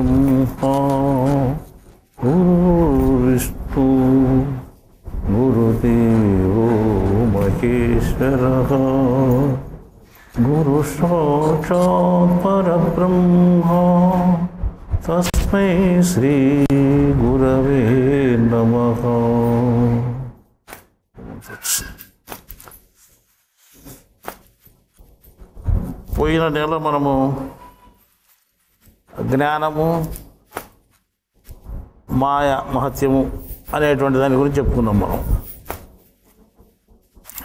ब्रह्मा गुरुर्विष्णु गुरुदेवो महेश्वरः गुरु साक्षात् परब्रह्मा तस्मै श्री गुरवे नमः. పోయిన నెల మనము జ్ఞానము మాయ మహత్యము అనేటువంటి దాని గురించి చెప్పుకున్నాం మనం.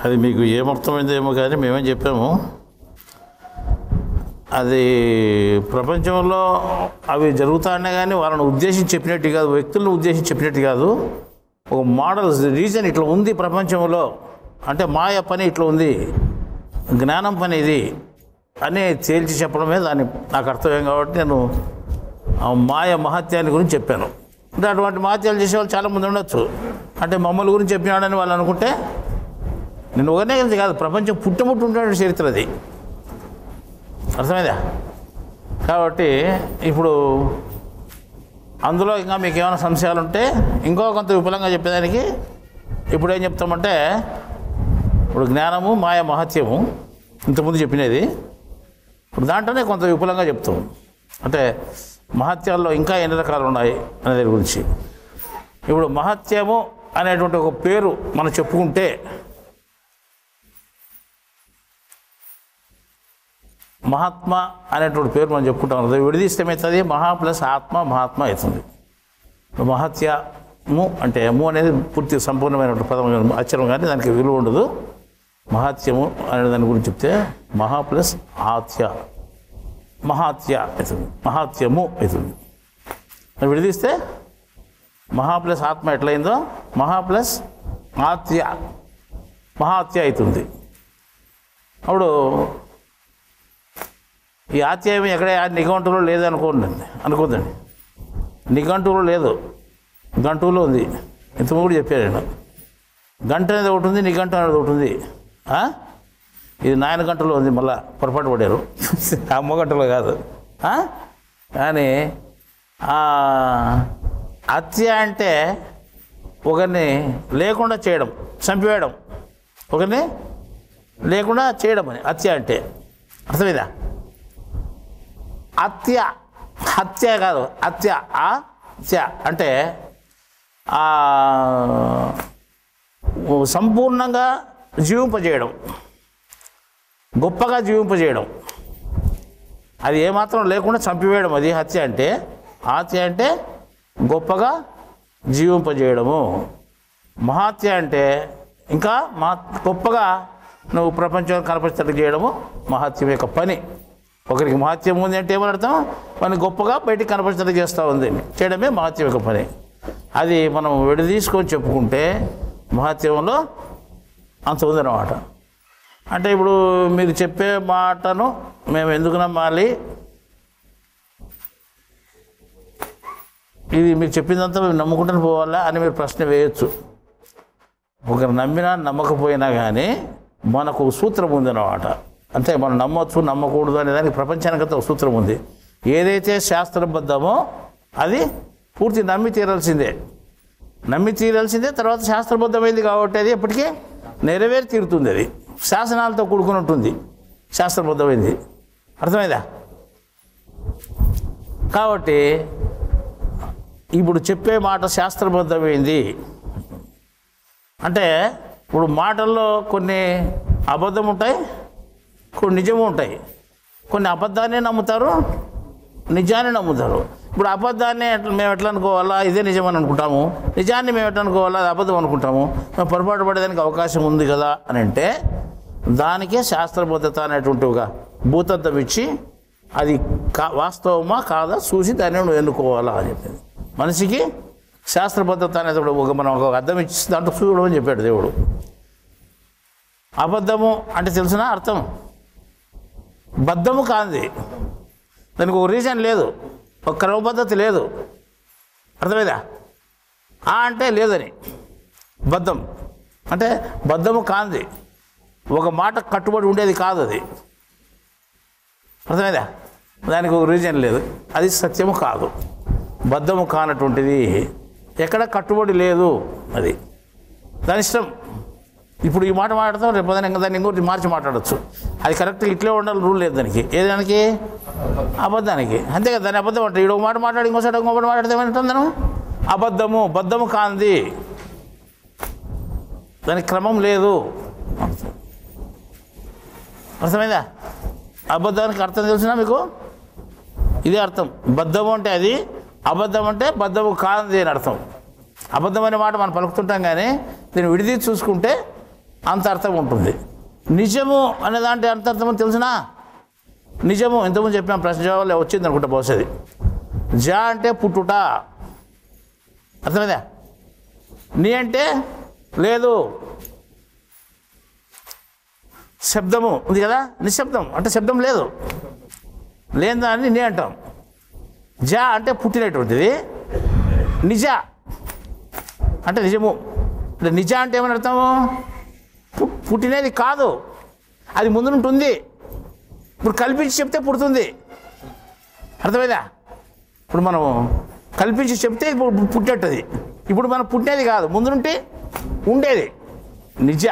అది మీకు ఏమర్థమైందో ఏమో కానీ మేమేం చెప్పాము, అది ప్రపంచంలో అవి జరుగుతానే కానీ వాళ్ళని ఉద్దేశించి చెప్పినట్టు కాదు, వ్యక్తులను ఉద్దేశించి చెప్పినట్టు కాదు. ఒక మోడల్ రీజన్ ఇట్లా ఉంది ప్రపంచంలో అంటే మాయ పని ఇట్లా ఉంది, జ్ఞానం పని ఇది అని తేల్చి చెప్పడమే దాన్ని నాకు అర్థమేం కాబట్టి నేను ఆ మాయ మహత్యాన్ని గురించి చెప్పాను. అంటే అటువంటి మహత్యాలు చేసేవాళ్ళు చాలామంది ఉండొచ్చు. అంటే మమ్మల్ని గురించి చెప్పినాడని వాళ్ళు అనుకుంటే నేను ఒకనే కాదు, ప్రపంచం పుట్టుముట్టు ఉండే చరిత్ర అది, అర్థమైందా? కాబట్టి ఇప్పుడు అందులో ఇంకా మీకు ఏమైనా సంశయాలు ఉంటే ఇంకో కొంత విపులంగా చెప్పేదానికి ఇప్పుడు ఏం చెప్తామంటే, ఇప్పుడు జ్ఞానము మాయ మహత్యము ఇంతకుముందు చెప్పినది, ఇప్పుడు దాంట్లోనే కొంత విపులంగా చెప్తాం. అంటే మహత్యాల్లో ఇంకా ఎన్ని రకాలు ఉన్నాయి అనే దాని గురించి. ఇప్పుడు మహత్యము అనేటువంటి ఒక పేరు మనం చెప్పుకుంటే మహాత్మ అనేటువంటి పేరు మనం చెప్పుకుంటాం. అది విడదీస్తే ఏమవుతుంది, మహా ప్లస్ ఆత్మ మహాత్మ అవుతుంది. మహత్యము అంటే ము అనేది పూర్తి సంపూర్ణమైనటువంటి పదం అక్షరం, కానీ దానికి విలువ ఉండదు. మహాత్యము అనే దాని గురించి చెప్తే మహా ప్లస్ ఆత్య మహాత్య అవుతుంది, మహాత్యము అవుతుంది. విడదీస్తే మహా ప్లస్ ఆత్మ ఎట్లయిందో మహా ప్లస్ ఆత్య మహాత్య అవుతుంది. అప్పుడు ఈ ఆత్యాయం ఎక్కడ నిఘంటువులో లేదు అనుకోదండి. నిఘంటువులో లేదు, గంటువులో ఉంది. ఇంతకు కూడా చెప్పాను నేను. గంట అనేది ఒకటి ఉంది, నిఘంటు అనేది ఒకటి ఉంది. ఇది నాయన గంటలో ఉంది, మళ్ళీ పొరపాటు పడారు, అమ్మ గంటలో కాదు. కానీ హత్య అంటే ఒకరిని లేకుండా చేయడం, చంపివేయడం, ఒకరిని లేకుండా చేయడం అని హత్య అంటే. అర్థమైందా? హత్య కాదు, హత్య అంటే సంపూర్ణంగా జీవింపజేయడం, గొప్పగా జీవింపజేయడం, అది ఏమాత్రం లేకుండా చంపివేయడం, అది హత్య అంటే. హత్య అంటే గొప్పగా జీవింపజేయడము. మహాత్య అంటే ఇంకా గొప్పగా నువ్వు ప్రపంచం కనపరిచేట్టు చేయడము మహాత్యం యొక్క పని. ఒకరికి మహత్యం ఉంది అంటే ఏమని అర్థం, మన గొప్పగా బయటికి కనపరిచేట్టు చేస్తూ ఉంది చేయడమే మహత్యం యొక్క పని. అది మనం విడదీసుకొని చెప్పుకుంటే మహత్యంలో అంత ఉందన్నమాట. అంటే ఇప్పుడు మీరు చెప్పే మాటను మేము ఎందుకు నమ్మాలి, ఇది మీరు చెప్పిందంతా మేము నమ్ముకుంటూ పోవాలా అని మీరు ప్రశ్న వేయచ్చు. ఒకరు నమ్మినా నమ్మకపోయినా కానీ మనకు సూత్రం ఉందన్నమాట. అంటే మనం నమ్మొచ్చు నమ్మకూడదు అనే దానికి ప్రపంచానికంతా ఒక సూత్రం ఉంది. ఏదైతే శాస్త్రబద్ధమో అది పూర్తి నమ్మి తీరాల్సిందే. తర్వాత శాస్త్రబద్ధమైంది కాబట్టి అది ఎప్పటికీ నెరవేరి తీరుతుంది. అది శాసనాలతో కూడుకుని ఉంటుంది, శాస్త్రబద్ధమైంది. అర్థమైందా? కాబట్టి ఇప్పుడు చెప్పే మాట శాస్త్రబద్ధమైంది అంటే ఇప్పుడు మాటల్లో కొన్ని అబద్ధం ఉంటాయి, కొన్ని నిజము ఉంటాయి. కొన్ని అబద్ధాన్ని నమ్ముతారు, నిజాన్ని నమ్ముతారు. ఇప్పుడు అబద్ధాన్ని మేము ఎట్లా అనుకోవాలా, ఇదే నిజమని అనుకుంటాము. నిజాన్ని మేము ఎట్లా అనుకోవాలా, అది అబద్ధం అనుకుంటాము. మేము పొరపాటు పడేదానికి అవకాశం ఉంది కదా అని అంటే దానికే శాస్త్రబద్ధత అనేటువంటి ఒక భూతత్వం ఇచ్చి అది వాస్తవమా కాదా చూసి దాన్ని నువ్వు ఎన్నుకోవాలా అని చెప్పింది. మనిషికి శాస్త్రబద్ధత అనేది మనం ఒక అర్థం ఇచ్చి దాంట్లో చూడమని చెప్పాడు దేవుడు. అబద్ధము అంటే తెలిసిన అర్థం, బద్ధము కాంది, దానికి ఒక రీజన్ లేదు, ఒక క్రమపద్ధతి లేదు. అర్థమైందా? అంటే లేదని బద్ధం అంటే బద్ధము కాంది, ఒక మాట కట్టుబడి ఉండేది కాదు అది. అర్థమైందా? దానికి ఒక రీజన్ లేదు, అది సత్యము కాదు. బద్ధము కానటువంటిది, ఎక్కడ కట్టుబడి లేదు, అది దాని ఇష్టం. ఇప్పుడు ఈ మాట మాట్లాడతాం, రేపు ఇంకా దాన్ని ఇంకోటి మార్చి మాట్లాడచ్చు. అది కరెక్ట్గా ఇట్లే ఉండాలి, రూల్ లేదు దానికి. ఏదానికి? అబద్ధానికి. అంతే కదా, దాన్ని అబద్ధం అంటే ఈడొక మాట మాట్లాడి ఇంకోసారి ఇంకో మాట మాట్లాడితే ఏమంటాను? అబద్ధము. బద్ధము కాంది, దానికి క్రమం లేదు. అర్థమైందా? అబద్ధానికి అర్థం తెలిసినా మీకు? ఇదే అర్థం. బద్ధము అంటే అది, అబద్ధం అంటే బద్ధము కాంది అని అర్థం. అబద్ధం అనే మాట మనం పలుకుతుంటాం, కానీ దీన్ని విడిదీసి చూసుకుంటే అంత అర్థం ఉంటుంది. నిజము అనే దాంట్లో అంత అర్థం తెలిసినా? నిజము ఇంతకుముందు చెప్పిన ప్రశ్న జవాబులో వచ్చింది అనుకుంటా బహుశది. జా అంటే పుట్టుట, అర్థమైందా? నీ అంటే లేదు. శబ్దము ఉంది కదా, నిశ్శబ్దం అంటే శబ్దం లేదు, లేని దాన్ని నీ అంటాం. జా అంటే పుట్టినటువంటిది, నిజ అంటే నిజము. అంటే నిజ అంటే ఏమని అర్థము? పుట్టినది కాదు, అది ముందు ఉంటుంది. ఇప్పుడు కల్పించి చెప్తే పుడుతుంది, అర్థమైందా? ఇప్పుడు మనం కల్పించి చెప్తే ఇప్పుడు పుట్టేటది. ఇప్పుడు మనం పుట్టినది కాదు, ముందు నుండి ఉండేది. నిజ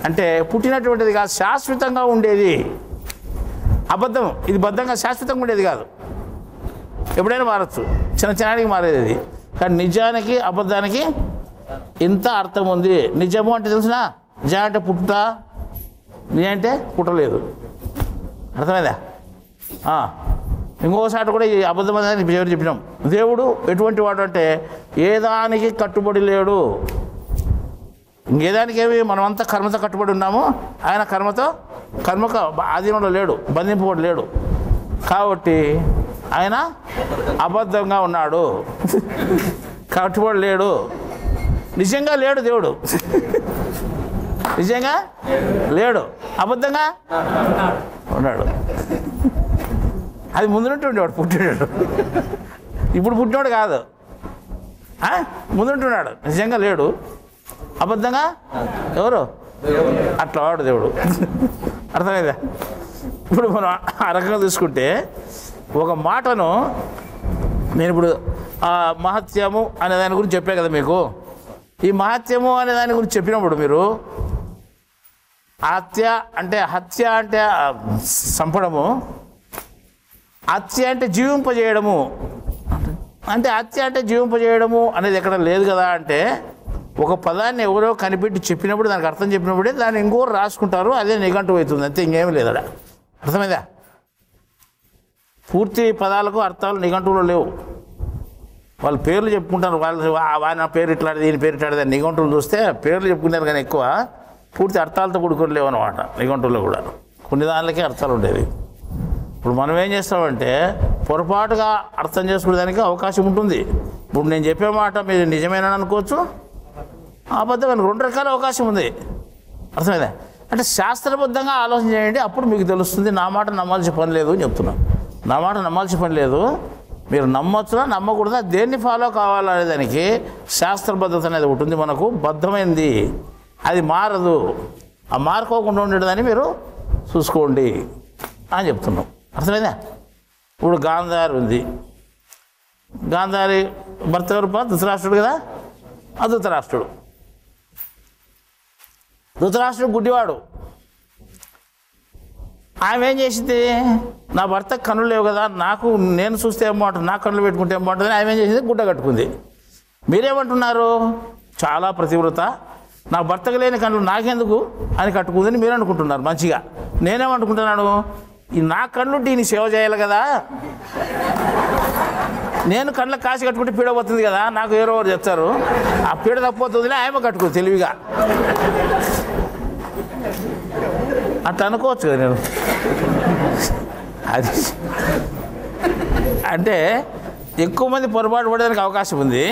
అంటే పుట్టినటువంటిది కాదు, శాశ్వతంగా ఉండేది. అబద్ధం ఇది బద్ధంగా శాశ్వతంగా ఉండేది కాదు, ఎప్పుడైనా మారచ్చు, చిన్నకి మారేది అది. కానీ నిజానికి అబద్ధానికి ఇంత అర్థం ఉంది. నిజము అంటే తెలిసిన? జా అంటే పుట్టుట, నీ అంటే పుట్టలేదు, అర్థమైందా? ఇంకోసారి కూడా ఈ అబద్ధం అనేది పేరు చెప్పినాం. దేవుడు ఎటువంటి వాడు అంటే ఏ దానికి కట్టుబడి లేడు. ఇంకేదానికేమి మనమంతా కర్మతో కట్టుబడి ఉన్నాము, ఆయన కర్మకు ఆధీనంలో లేడు, బంధింపబడి లేడు. కాబట్టి ఆయన అబద్ధంగా ఉన్నాడు, కట్టుబడి లేడు. నిజంగా లేడు దేవుడు, నిజంగా లేడు, అబద్ధంగా ఉన్నాడు. అది ముందు నుండి ఉండేవాడు, పుట్టినాడు. ఇప్పుడు పుట్టినాడు కాదు, ముందుంటున్నాడు. నిజంగా లేడు, అబద్ధంగా ఎవరు? అట్లా వాడు దేవుడు, అర్థమైందా? ఇప్పుడు మనం ఆ రకంగా చూసుకుంటే ఒక మాటను నేను ఇప్పుడు మహత్యము అనే దాని గురించి చెప్పే కదా మీకు. ఈ మహత్యము అనే దాని గురించి చెప్పినప్పుడు మీరు హత్య అంటే చంపడము, హత్య అంటే జీవింపజేయడము. అంటే హత్య అంటే జీవింపజేయడము అనేది ఎక్కడ లేదు కదా. అంటే ఒక పదాన్ని ఎవరో కనిపెట్టి చెప్పినప్పుడు, దానికి అర్థం చెప్పినప్పుడే దాన్ని ఇంకోరు రాసుకుంటారు, అదే నిఘంటువు అవుతుంది, అంతే, ఇంకేమీ లేదు అక్కడ. అర్థమైందా? పూర్తి పదాలకు అర్థాలు నిఘంటువులో లేవు. వాళ్ళు పేర్లు చెప్పుకుంటారు, వాళ్ళ పేరు ఇట్లాంటిది, దీని పేరు ఇట్లాంటిది. నిఘంటువులు చూస్తే పేర్లు చెప్పుకున్నారు, కానీ ఎక్కువ పూర్తి అర్థాలతో కూడుకొని లేవు అనమాట. నిఘంటువులో కూడా కొన్ని దానిలకే అర్థాలు ఉండేవి. ఇప్పుడు మనం ఏం చేస్తామంటే పొరపాటుగా అర్థం చేసుకునేదానికి అవకాశం ఉంటుంది. ఇప్పుడు నేను చెప్పే మాట మీరు నిజమేనని అనుకోవచ్చు, అబద్ధమైన, రెండు రకాల అవకాశం ఉంది, అర్థమైందా? అంటే శాస్త్రబద్ధంగా ఆలోచన చేయండి, అప్పుడు మీకు తెలుస్తుంది. నా మాట నమ్మాల్సిన పని లేదు అని చెప్తున్నాను. నా మాట నమ్మాల్సిన పని లేదు, మీరు నమ్మొచ్చునా నమ్మకూడదా, దేన్ని ఫాలో కావాలనే దానికి శాస్త్రబద్ధత అనేది ఉంటుంది మనకు, బద్ధమైంది, అది మారదు. ఆ మారుకోకుండా ఉండేదాన్ని మీరు చూసుకోండి అని చెప్తున్నాం, అర్థమైందా? ఇప్పుడు గాంధారి ఉంది, గాంధారి భర్త ఎవరు? ధృతరాష్ట్రుడు కదా. ధృతరాష్ట్రుడు గుడ్డివాడు. ఆమె ఏం చేసింది? నా భర్త కన్నులు లేవు కదా, నేను చూస్తే ఏం బాగుంటుంది, నా కన్నులు పెట్టుకుంటే ఏం బాగుంటుంది. ఆమె ఏం చేసింది? గుడ్డ కట్టుకుంది. మీరేమంటున్నారు? చాలా ప్రతివ్రత, నా భర్తకు లేని కన్నులు నాకెందుకు అని కట్టుకుందని మీరు అనుకుంటున్నారు మంచిగా. నేనేమనుకుంటున్నాను? నా కళ్ళు దీన్ని సేవ చేయాలి కదా, నేను కళ్ళకు కాసి కట్టుకుంటే పీడ పోతుంది కదా, నాకు ఎవరో చెప్తారు, ఆ పీడ తప్పిపోతుందిలే, ఆమె కట్టుకో తెలివిగా, అట్లా అనుకోవచ్చు కదా నేను. అది అంటే ఎక్కువ మంది పొరపాటు పడడానికి అవకాశం ఉంది.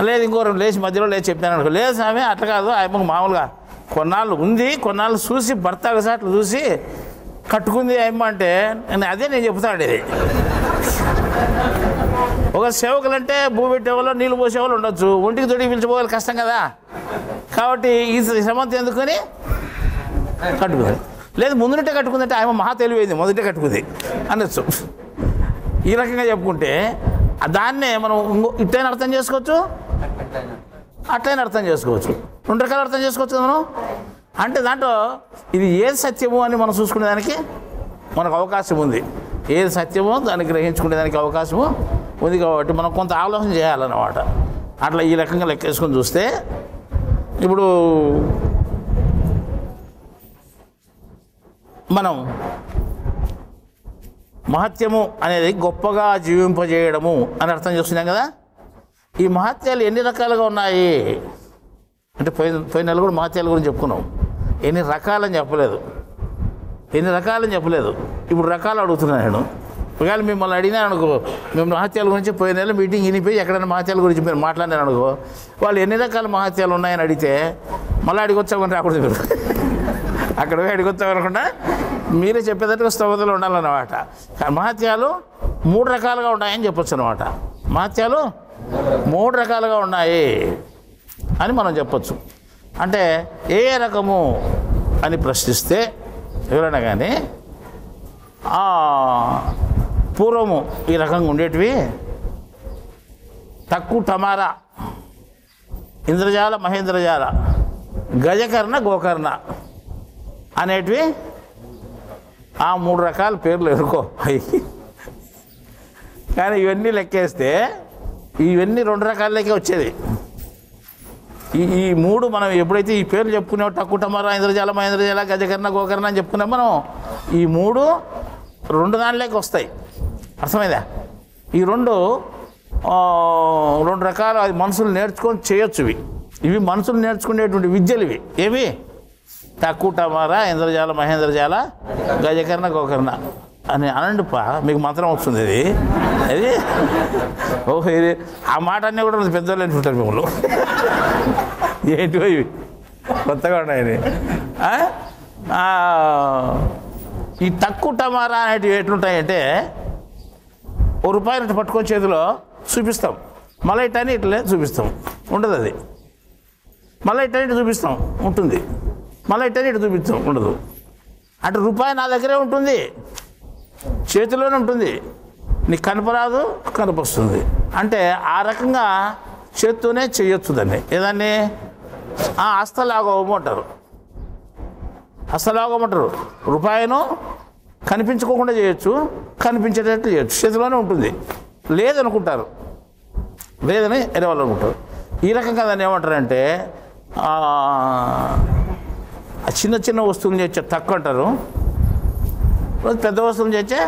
లేదు ఇంకోరు లేచి మధ్యలో లేచి చెప్పాను అనుకో, లేదు స్వామి అట్లా కాదు, ఆమెకు మామూలుగా కొన్నాళ్ళు చూసి భర్త అట్లా చూసి కట్టుకుంది అమ్మ అంటే అదే నేను చెప్తాను. ఇది ఒక సేవకులు అంటే భూమి పెట్టేవాళ్ళు, నీళ్ళు పోసేవాళ్ళు ఉండొచ్చు, ఒంటికి తొడిగి పిలిచిపోవాలి కష్టం కదా. కాబట్టి ఈ శ్రమంతా ఎందుకని కట్టుకుంది. లేదు ముందుంటే కట్టుకుందంటే ఆమె మహా తెలివైంది, మొదటే కట్టుకుంది అనొచ్చు. ఈ రకంగా చెప్పుకుంటే దాన్నే మనం ఇట్లైనా అర్థం చేసుకోవచ్చు, అట్లయినా అర్థం చేసుకోవచ్చు, రెండు రకాలు అర్థం చేసుకోవచ్చు మనం. అంటే దాంట్లో ఇది ఏది సత్యము అని మనం చూసుకునే దానికి మనకు అవకాశం ఉంది. ఏది సత్యమో దాన్ని గ్రహించుకునే దానికి అవకాశము ఉంది కాబట్టి మనం కొంత ఆలోచన చేయాలన్నమాట. అట్లా ఈ రకంగా లెక్కేసుకొని చూస్తే ఇప్పుడు మనం మహత్యము అనేది గొప్పగా జీవింపజేయడము అని అర్థం చేస్తున్నాం కదా. ఈ మహత్యాలు ఎన్ని రకాలుగా ఉన్నాయి అంటే పోయిన నెల కూడా మహత్యాల గురించి చెప్పుకున్నాం. ఎన్ని రకాలని చెప్పలేదు, ఇప్పుడు రకాలు అడుగుతున్నాను నేను. ఒకవేళ మిమ్మల్ని అడిగినాను అనుకో, మేము మహత్యాల గురించి పోయిన నెల మీటింగ్ వినిపోయి ఎక్కడైనా మహత్యాల గురించి మీరు మాట్లాడినారు అనుకో, వాళ్ళు ఎన్ని రకాల మహత్యాలు ఉన్నాయని అడిగితే మళ్ళీ అడిగొచ్చామని రాకూడదు. మీరు అక్కడ పోయి అడిగొచ్చామనకుండా మీరే చెప్పేటట్టుగా స్తోమతలు ఉండాలన్నమాట. మహత్యాలు 3 రకాలుగా ఉన్నాయని చెప్పొచ్చు అనమాట. మహత్యాలు 3 రకాలుగా ఉన్నాయి అని మనం చెప్పొచ్చు. అంటే ఏ రకము అని ప్రశ్నిస్తే ఎవరైనా కానీ పూర్వము ఈ రకంగా ఉండేటివి తక్కు టమారా, ఇంద్రజాల, మహేంద్రజాల, గజకర్ణ, గోకర్ణ అనేటివి 3 రకాల పేర్లు ఎదుర్కో. కానీ ఇవన్నీ లెక్కేస్తే ఇవన్నీ 2 రకాలకే వచ్చేది. ఈ 3 మనం ఎప్పుడైతే ఈ పేర్లు చెప్పుకున్నామో టక్కు టమారా, ఇంద్రజాల, మహేంద్రజాల, గజకర్ణ, గోకర్ణ అని చెప్పుకున్నాం మనం, ఈ 3 2 దానిలోకి వస్తాయి. అర్థమైందా? ఈ 2 రకాలు అది మనుషులు నేర్చుకొని చేయొచ్చు. ఇవి మనుషులు నేర్చుకునేటువంటి విద్యలు. ఇవి ఏవి? టక్కు టమారా, ఇంద్రజాల, మహేంద్రజాల, గజకర్ణ, గోకర్ణ అని అనండిపా, మీకు మంత్రం వస్తుంది. అది ఓహో, ఇది ఆ మాట అన్నీ కూడా పెద్దోళ్ళు అనుకుంటారు మిమ్మల్ని. ఏంటివో ఇవి కొత్తగా ఉన్నాయని. ఈ తక్కు టమారా అనేటివి ఎట్లుంటాయంటే, ₹1 పట్టుకొని చేతిలో చూపిస్తాం, మళ్ళీ ఇట్టని ఇట్లే చూపిస్తాం, ఉండదు. అది మళ్ళీ ఇట్టని ఇటు చూపిస్తాం, ఉంటుంది. మళ్ళీ ఇట్టని ఇటు చూపిస్తాం, ఉండదు. అంటే రూపాయి నా దగ్గరే ఉంటుంది, చేతిలోనే ఉంటుంది, నీకు కనపరాదు, కనపొస్తుంది. అంటే ఆ రకంగా చేత్తోనే చేయొచ్చు దాన్ని. ఏదాన్ని హస్తలాఘవము అంటారు. హస్తలాఘవమంటారు. రూపాయిను కనిపించుకోకుండా చేయొచ్చు, కనిపించేటట్టు చేయొచ్చు, చేతిలోనే ఉంటుంది. లేదనుకుంటారు, లేదని ఎరవాళ్ళు అనుకుంటారు. ఈ రకంగా దాన్ని ఏమంటారంటే చిన్న చిన్న వస్తువులు చేసే తక్కువ అంటారు, పెద్ద వస్తువులు చేసే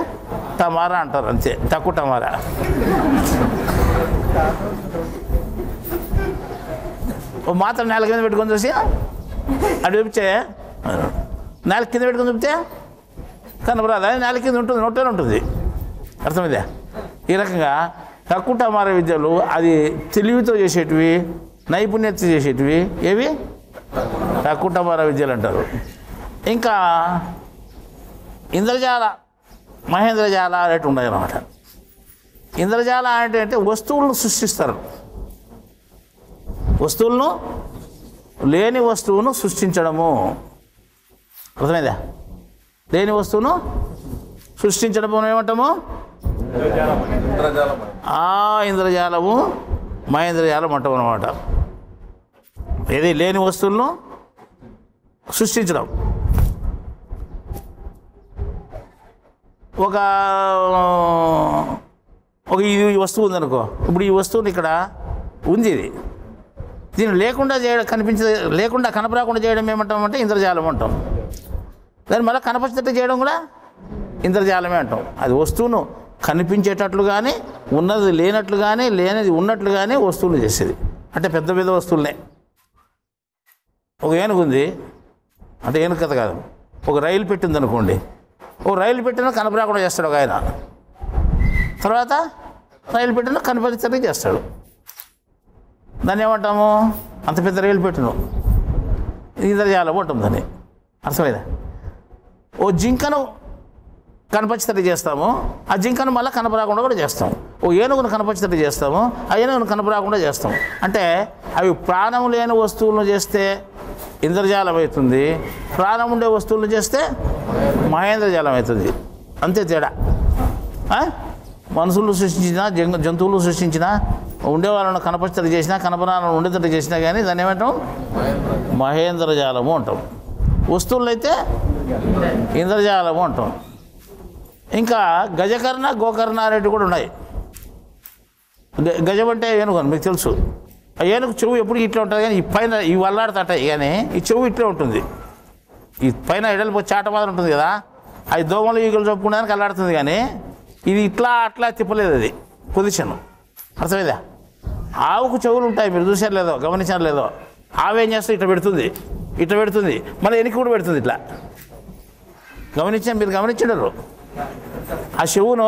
టమారా అంటారు. అంతే, తక్కువ టమారా. ఓ మాత్రం నేల కింద పెట్టుకొని చూసి అటు చూపించే, నేల కింద పెట్టుకొని చూపితే కనపరాదు. అది నేల కింద ఉంటుంది, నోట్లోనే ఉంటుంది. అర్థమైందా? ఈ రకంగా తక్కువ టమారా విద్యలు అది తెలివితో చేసేటివి, నైపుణ్యత చేసేటివి ఏవి? తక్కువ టమారా విద్యలు అంటారు. ఇంకా ఇంద్రజాల, మహేంద్రజాల అనేవి ఉన్నాయి అన్నమాట. ఇంద్రజాల అంటే వస్తువులను సృష్టిస్తారు. వస్తువులను, లేని వస్తువును సృష్టించడము. అర్థమైందా? లేని వస్తువును సృష్టించడం ఏమంటాము? ఇంద్రజాలము, మహేంద్రజాలం అంటాం అన్నమాట. ఏది? లేని వస్తువులను సృష్టించడం. ఒక ఈ వస్తువు ఉందనుకో, ఇప్పుడు ఈ వస్తువుని ఇక్కడ ఉంది, ఇది దీన్ని లేకుండా చేయడం, లేకుండా కనపరాకుండా చేయడం ఏమంటామంటే ఇంద్రజాలం అంటాం. దాన్ని మళ్ళీ కనపరిచేటట్టు చేయడం కూడా ఇంద్రజాలమే అంటాం. అది వస్తువును కనిపించేటట్లు కానీ, ఉన్నది లేనట్లు కానీ, లేనిది ఉన్నట్లు కానీ వస్తువులు చేసేది. అంటే పెద్ద పెద్ద వస్తువులనే. ఒక ఏనుగు ఉంది అంటే ఏనుగు కథ కాదు, ఒక రైలు పెట్టింది అనుకోండి, ఓ రైలు పెట్టినా కనపరాకుండా చేస్తాడు ఒక ఆయన, తర్వాత రైలు పెట్టినా కనపరిచేటట్టు చేస్తాడు. దాన్ని ఏమంటాము? అంత పెద్ద రైలు పెట్టిను ఇంద్రజాలం అంటాం దాన్ని. అర్థమైందా? ఓ జింకను కనపరిచేటట్టు చేస్తాము, ఆ జింకను మళ్ళీ కనపరాకుండా కూడా చేస్తాం. ఓ ఏనుగును కనపరిచేటట్టు చేస్తాము, ఆ ఏనుగును కనపరాకుండా చేస్తాం. అంటే అవి ప్రాణం లేని వస్తువులను చేస్తే ఇంద్రజాలం అవుతుంది, ప్రాణం ఉండే వస్తువులను చేస్తే మహేంద్రజాలం అవుతుంది. అంతే తేడా. మనుషులు సృష్టించినా జంతువులు సృష్టించినా ఉండేవాళ్ళను కనపచ్చట చేసినా కనపరాలను ఉండేటట్టు చేసినా కానీ దాన్ని ఏమంటాం మహేంద్రజాలము అంటాం. వస్తువులు అయితే ఇంద్రజాలము అంటాం. ఇంకా గజకర్ణ గోకర్ణ అనేటివి కూడా ఉన్నాయి. గజం అంటే ఏనుగు అని మీకు తెలుసు. ఆ ఏనుగు చెవు ఎప్పుడు ఇట్లా ఉంటుంది కానీ ఈ పైన ఇవి అల్లాడుతుంటాయి కానీ ఈ చెవు ఇట్లే ఉంటుంది. ఈ పైన ఎడలిపో చాట మాత్రం ఉంటుంది కదా, అది దోమలు ఈగలు చెప్పుకోవడానికి అల్లాడుతుంది కానీ ఇది ఇట్లా అట్లా తిప్పలేదు. అది పొజిషన్ అర్థమైందా? ఆవుకు చెవులు ఉంటాయి, మీరు చూసారు లేదో గమనించారు లేదో. ఆవు ఏం చేస్తే ఇట్లా పెడుతుంది మళ్ళీ వెనక్కి కూడా పెడుతుంది. ఇట్లా మీరు గమనించడరు. ఆ చెవును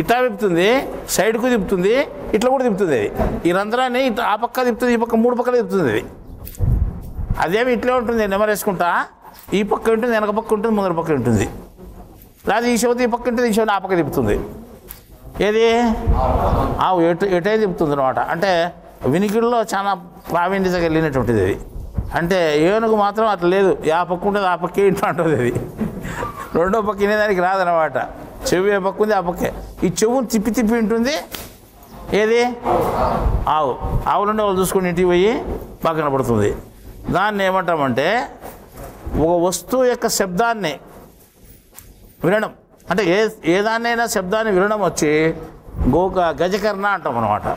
ఇట్లా తిప్పుతుంది, సైడ్కు తిప్పుతుంది, ఇట్లా కూడా తిప్పుతుంది. అది ఈ రంధ్రాన్ని ఇట్లా ఆ పక్క తిప్పుతుంది, ఈ పక్క 3 పక్కలు తిప్పుతుంది. అది అదేమి ఇట్లే ఉంటుంది నెమరేసుకుంటా. ఈ పక్క ఉంటుంది, వెనక పక్క ఉంటుంది, ముందర పక్క ఉంటుంది. లేదా ఈ చెవితో ఈ పక్క ఉంటుంది, ఈ చెవిని ఆ పక్క తిప్పుతుంది. ఏది ఆవు ఎటే తిప్పుతుంది అనమాట. అంటే వినికిడిలో చాలా ప్రావీణ్యత వెళ్ళినటువంటిది అది. అంటే ఏనుగు మాత్రం అట్లా లేదు, ఆ పక్క ఉంటుంది ఆ పక్కే ఇంట్లో ఉంటుంది. అది రెండో పక్క వినేదానికి రాదనమాట. చెవి ఏ పక్క ఉంది ఆ పక్కే. ఈ చెవును తిప్పి ఉంటుంది. ఏది ఆవులు ఉండే వాళ్ళు చూసుకుని ఇంటికి పోయి బాగా కనపడుతుంది. దాన్ని ఏమంటామంటే ఒక వస్తువు యొక్క శబ్దాన్ని వినడం, అంటే ఏదాన్నైనా శబ్దాన్ని వినడం వచ్చి గజకర్ణ అంటాం అనమాట.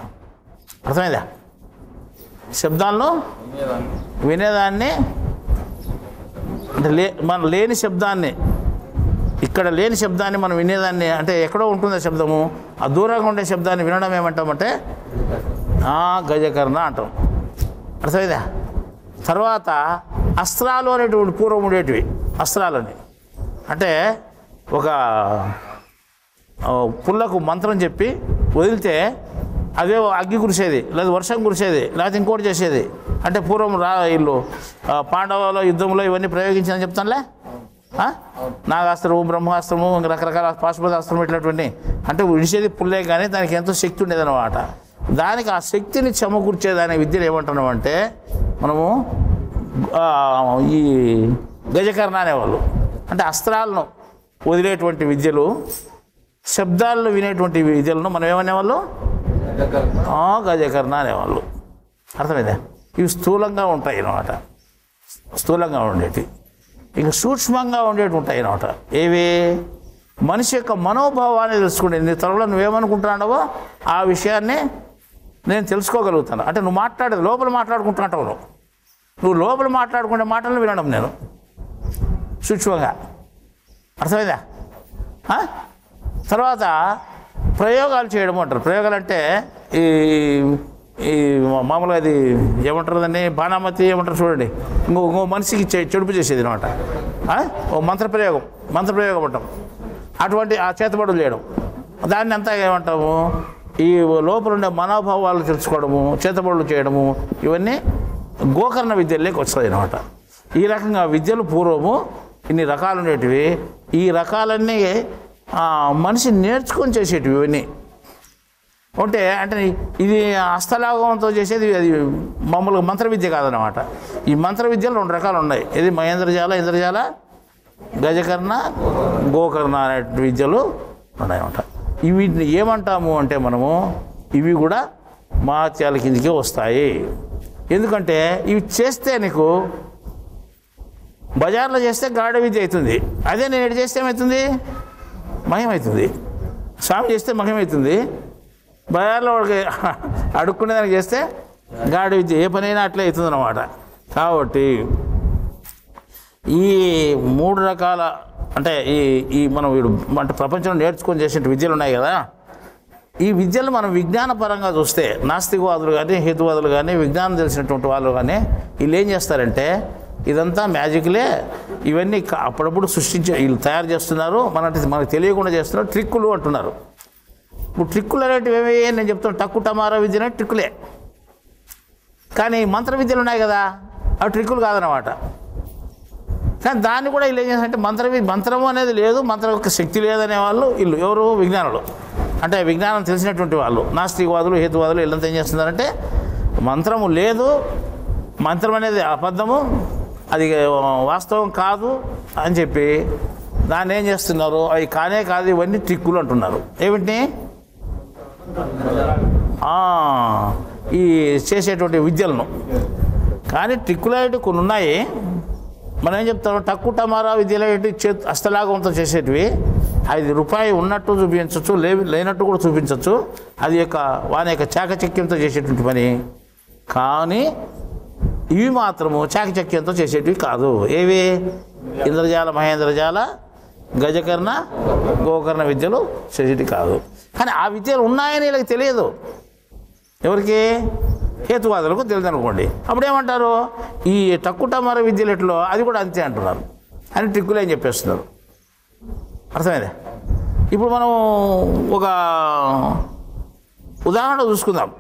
అర్థమైందా? శబ్దాలను వినేదాన్ని అంటే మన లేని శబ్దాన్ని, ఇక్కడ లేని శబ్దాన్ని మనం వినేదాన్ని, అంటే ఎక్కడో ఉంటుంది శబ్దము, ఆ దూరంగా ఉండే శబ్దాన్ని వినడం ఏమంటామంటే గజకర్ణ అంటాం. అర్థమైందా? తర్వాత అస్త్రాలు అనేటువంటి పూర్వం ఉండేటివి. అస్త్రాలని అంటే ఒక పుల్లకు మంత్రం చెప్పి వదిలితే అదే అగ్గి కురిసేది, లేదా వర్షం కురిసేది, లేకపోతే ఇంకోటి చేసేది. అంటే పూర్వం వీళ్ళు పాండవుల యుద్ధంలో ఇవన్నీ ప్రయోగించాలని చెప్తానులే. నాగాస్త్రము, బ్రహ్మాస్త్రము, ఇంకా రకరకాల పాశుపతాస్త్రము ఇట్లాంటివన్నీ. అంటే విడిచేది పుల్లే కానీ దానికి ఎంతో శక్తి ఉండేదన్నమాట. దానికి ఆ శక్తిని చెమకూర్చేదనే విద్యను ఏమంటున్నాం అంటే మనము ఈ గజకర్ణ అనేవాళ్ళు. అంటే అస్త్రాలను వదిలేటువంటి విద్యలు, శబ్దాలను వినేటువంటి విద్యలను మనం ఏమనేవాళ్ళు గజకర్ణ అనేవాళ్ళు. అర్థమైందా? ఇవి స్థూలంగా ఉంటాయి అన్నమాట, స్థూలంగా ఉండేవి. ఇక సూక్ష్మంగా ఉండేవి ఉంటాయి అన్నమాట. ఏవి? మనిషి యొక్క మనోభావాన్ని తెలుసుకునే నీ త్వరలో నువ్వేమనుకుంటున్నావో ఆ విషయాన్ని నేను తెలుసుకోగలుగుతాను. అంటే నువ్వు మాట్లాడేది లోపల మాట్లాడుకుంటున్నావు, నువ్వు లోపల మాట్లాడుకునే మాటలను వినడం నేను సూక్ష్మంగా. అర్థమైందా? తర్వాత ప్రయోగాలు చేయడం అంటారు. ప్రయోగాలు అంటే ఈ మామూలుగా అది ఏమంటారు దాన్ని, బాణామతి ఏమంటారు చూడండి, ఇంకో మనిషికి చెడుపు చేసేది అనమాట. ఓ మంత్రప్రయోగం అంటాం. అటువంటి ఆ చేతబడులు చేయడం, దాన్ని అంతా ఏమంటాము, ఈ లోపల ఉండే మనోభావాలు తెలుసుకోవడము, చేతబడులు చేయడము, ఇవన్నీ గోకర్ణ విద్యల్లోకి వస్తాయి అనమాట. ఈ రకంగా విద్యలు పూర్వము ఇన్ని రకాలు ఉండేటివి. ఈ రకాలన్నీ మనిషి నేర్చుకొని చేసేటివి ఇవన్నీ అంటే ఇది హస్తలాఘవంతో చేసేది, అది మామూలుగా మంత్ర విద్య కాదనమాట. ఈ మంత్ర విద్యలు 2 రకాలు ఉన్నాయి. ఇది మహేంద్రజాల, ఇంద్రజాల, గజకర్ణ, గోకర్ణ అనే విద్యలు ఉన్నాయన్నమాట. వీటిని ఏమంటాము అంటే మనము ఇవి కూడా మహత్యాల కిందకే వస్తాయి. ఎందుకంటే ఇవి చేస్తే నీకు బజార్లో చేస్తే గాఢ విద్య అవుతుంది. అదే నేను ఎటు చేస్తే ఏమవుతుంది, మహిమవుతుంది. స్వామి చేస్తే మహిమవుతుంది. బజార్లో వాడికి అడుక్కునే దానికి చేస్తే గాఢ విద్య, ఏ పనైనా అట్లే అవుతుంది అన్నమాట. కాబట్టి ఈ 3 రకాల అంటే ఈ మనం అంటే ప్రపంచంలో నేర్చుకొని చేసే విద్యలు ఉన్నాయి కదా, ఈ విద్యలు మనం విజ్ఞానపరంగా చూస్తే నాస్తికవాదులు కానీ, హేతువాదులు కానీ, విజ్ఞానం తెలిసినటువంటి వాళ్ళు కానీ వీళ్ళు ఏం చేస్తారంటే ఇదంతా మ్యాజిక్లే, ఇవన్నీ అప్పుడప్పుడు వీళ్ళు తయారు చేస్తున్నారు, మనకు తెలియకుండా చేస్తున్నారు, ట్రిక్కులు అంటున్నారు. ఇప్పుడు ట్రిక్కులు అనేటివి ఏమి నేను చెప్తాను, టక్కు టమారా విద్య అనేది ట్రిక్కులే. కానీ మంత్ర విద్యలు ఉన్నాయి కదా, అవి ట్రిక్కులు కాదన్నమాట. కానీ దాన్ని కూడా వీళ్ళు ఏం చేస్తారంటే మంత్రము అనేది లేదు, మంత్రం యొక్క శక్తి లేదనే వాళ్ళు వీళ్ళు ఎవరు, విజ్ఞానులు. అంటే విజ్ఞానం తెలిసినటువంటి వాళ్ళు, నాస్తికవాదులు, హేతువాదులు వీళ్ళంతా ఏం చేస్తున్నారంటే మంత్రము లేదు, మంత్రం అనేది అబద్ధము, అది వాస్తవం కాదు అని చెప్పి దాన్ని ఏం చేస్తున్నారు, అవి కానే కాదు, ఇవన్నీ ట్రిక్కులు అంటున్నారు. ఏమిటి? ఈ చేసేటువంటి విద్యలను. కానీ ట్రిక్కులైట్ కొన్ని ఉన్నాయి. మనం ఏం చెప్తాం, టక్కు టమారా విద్యలైట్ హస్తలాఘవంతో చేసేటివి. అది రూపాయి ఉన్నట్టు చూపించవచ్చు, లేనట్టు కూడా చూపించవచ్చు. అది వాని యొక్క చాకచక్యంతో చేసేటువంటి పని. కానీ ఇవి మాత్రము చాకచక్యంతో చేసేటివి కాదు. ఏవి? ఇంద్రజాల మహేంద్రజాల గజకర్ణ గోకర్ణ విద్యలు చేసేటివి కాదు. కానీ ఆ విద్యలు ఉన్నాయని వీళ్ళకి తెలియదు. ఎవరికి? హేతువాదులకు తెలియదు అనుకోండి. అప్పుడేమంటారు, ఈ టక్కుటమార విద్యలట్లో అది కూడా అంతే అంటున్నారు అని ట్రిక్కులు అని చెప్పేస్తున్నారు. అర్థమైందా? ఇప్పుడు మనం ఒక ఉదాహరణ చూసుకుందాం.